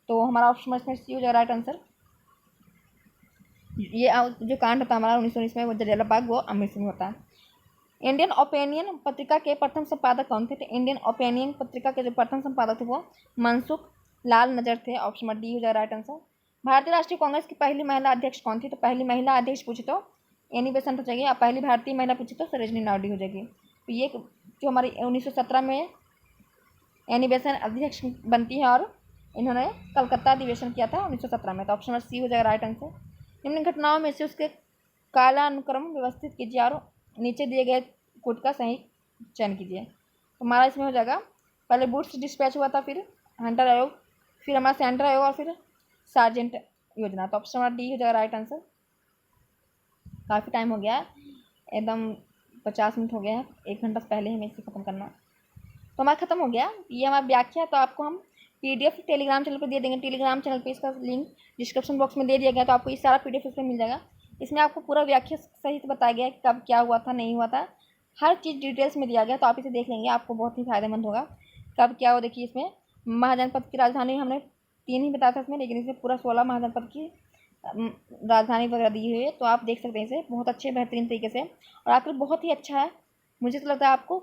तो हमारा ऑप्शन इसमें सी हो जाएगा राइट आंसर। ये जो कांड होता है हमारा 1919 में वो जलियांवाला बाग वो अमृतसर में होता है। इंडियन ओपिनियन पत्रिका के प्रथम संपादक कौन थे? तो इंडियन ओपिनियन पत्रिका के जो प्रथम संपादक थे वो मनसुख लाल नजर थे। ऑप्शन नंबर डी हो जाएगा राइट आंसर। भारतीय राष्ट्रीय कांग्रेस की पहली महिला अध्यक्ष कौन थी? तो पहली महिला अध्यक्ष पूछे तो एनी बेसेंट हो जाएगी, और पहली भारतीय महिला पूछे तो सरोजिनी नायडू हो जाएगी। तो ये जो हमारी 1917 में एनी बेसेंट अध्यक्ष बनती है, और इन्होंने कलकत्ता अधिवेशन किया था 1917 में। तो ऑप्शन नंबर सी हो जाएगा राइट आंसर। निम्न घटनाओं में से उसके कालानुक्रम व्यवस्थित कीजिए और नीचे दिए गए कोड का सही चयन कीजिए। तो हमारा इसमें हो जाएगा, पहले बूट्स डिस्पैच हुआ था, फिर हंटर आयोग, फिर हमारा सेंटर आयोग, और फिर सार्जेंट योजना। तो ऑप्शन नंबर डी हो जाएगा राइट आंसर। काफ़ी टाइम हो गया है, एकदम 50 मिनट हो गया है, 1 घंटा से पहले हमें इसे ख़त्म करना। तो हमारा ख़त्म हो गया ये हमारा व्याख्या। तो आपको हम PDF टेलीग्राम चैनल पर दे देंगे, टेलीग्राम चैनल पे इसका लिंक डिस्क्रिप्शन बॉक्स में दे दिया गया। तो आपको ये सारा PDF इसमें मिल जाएगा। इसमें आपको पूरा व्याख्या सहित बताया गया है कब क्या हुआ था, नहीं हुआ था, हर चीज़ डिटेल्स में दिया गया। तो आप इसे देख लेंगे, आपको बहुत ही फायदेमंद होगा। कब क्या हो, देखिए इसमें महाजनपद की राजधानी हमने 3 ही बताया था इसमें, लेकिन इसमें पूरा 16 महाजनपद की राजधानी वगैरह दी हुई है। तो आप देख सकते हैं इसे बहुत अच्छे बेहतरीन तरीके से, और आखिर बहुत ही अच्छा है। मुझे तो लगता है आपको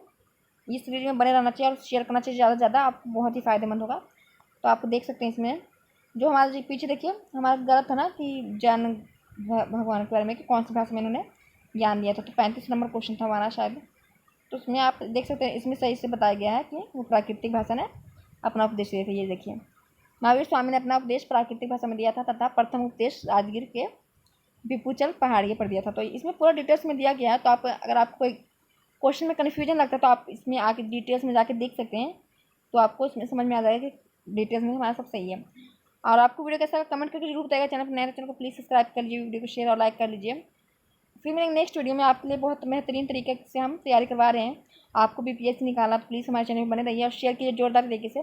इस वीडियो में बने रहना चाहिए और शेयर करना चाहिए ज़्यादा से ज़्यादा, आपको बहुत ही फ़ायदेमंद होगा। तो आप देख सकते हैं इसमें जो हमारा जो पीछे देखिए हमारा गलत था ना कि ज्ञान भगवान के बारे में कि कौन सी भाषा में इन्होंने ज्ञान दिया था। तो 35 नंबर क्वेश्चन था हमारा शायद। तो उसमें आप देख सकते हैं इसमें सही से बताया गया है कि वो प्राकृतिक भाषा ने अपना उपदेश दिए थे। ये देखिए महावीर स्वामी ने अपना उपदेश प्राकृतिक भाषा में दिया था तथा प्रथम उपदेश राजगीर के विपुचल पहाड़ियों पर दिया था। तो इसमें पूरा डिटेल्स में दिया गया है। तो आप अगर आपको क्वेश्चन में कन्फ्यूजन लगता है तो आप इसमें आके डिटेल्स में जाके देख सकते हैं। तो आपको इसमें समझ में आ जाएगा कि डिटेल्स में हमारा सब सही है। और आपको वीडियो कैसा कमेंट करके जरूर बताएगा। चैनल पर नए चैनल को प्लीज़ सब्सक्राइब कर लीजिए, वीडियो को शेयर और लाइक कर लीजिए। फिर मेरे नेक्स्ट वीडियो में आपके लिए बहुत बेहतरीन तरीके से हम तैयारी करवा रहे हैं। आपको भी PSC निकालना, तो प्लीज़ हमारे चैनल में बने रहिए और शेयर कीजिए जोरदार तरीके से।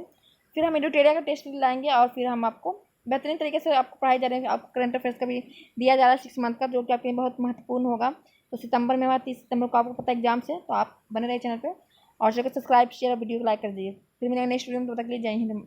फिर हम एडुटेरिया का टेस्ट भी लाएंगे, और फिर हम आपको बेहतरीन तरीके से आपको पढ़ाई जा रही है। आपको करंट अफेयर्स का भी दिया जा रहा है 6 मंथ का, जो कि आपके लिए बहुत महत्वपूर्ण होगा। तो सितंबर में हमारा 30 सितंबर को आपको पता है एग्जाम से। तो आप बने रहिए चैनल पर और चैनल को सब्सक्राइब शेयर और वीडियो को लाइक कर दीजिए। फिर मिलेंगे नेक्स्ट वीडियो में, तब तक के लिए जय हिंद।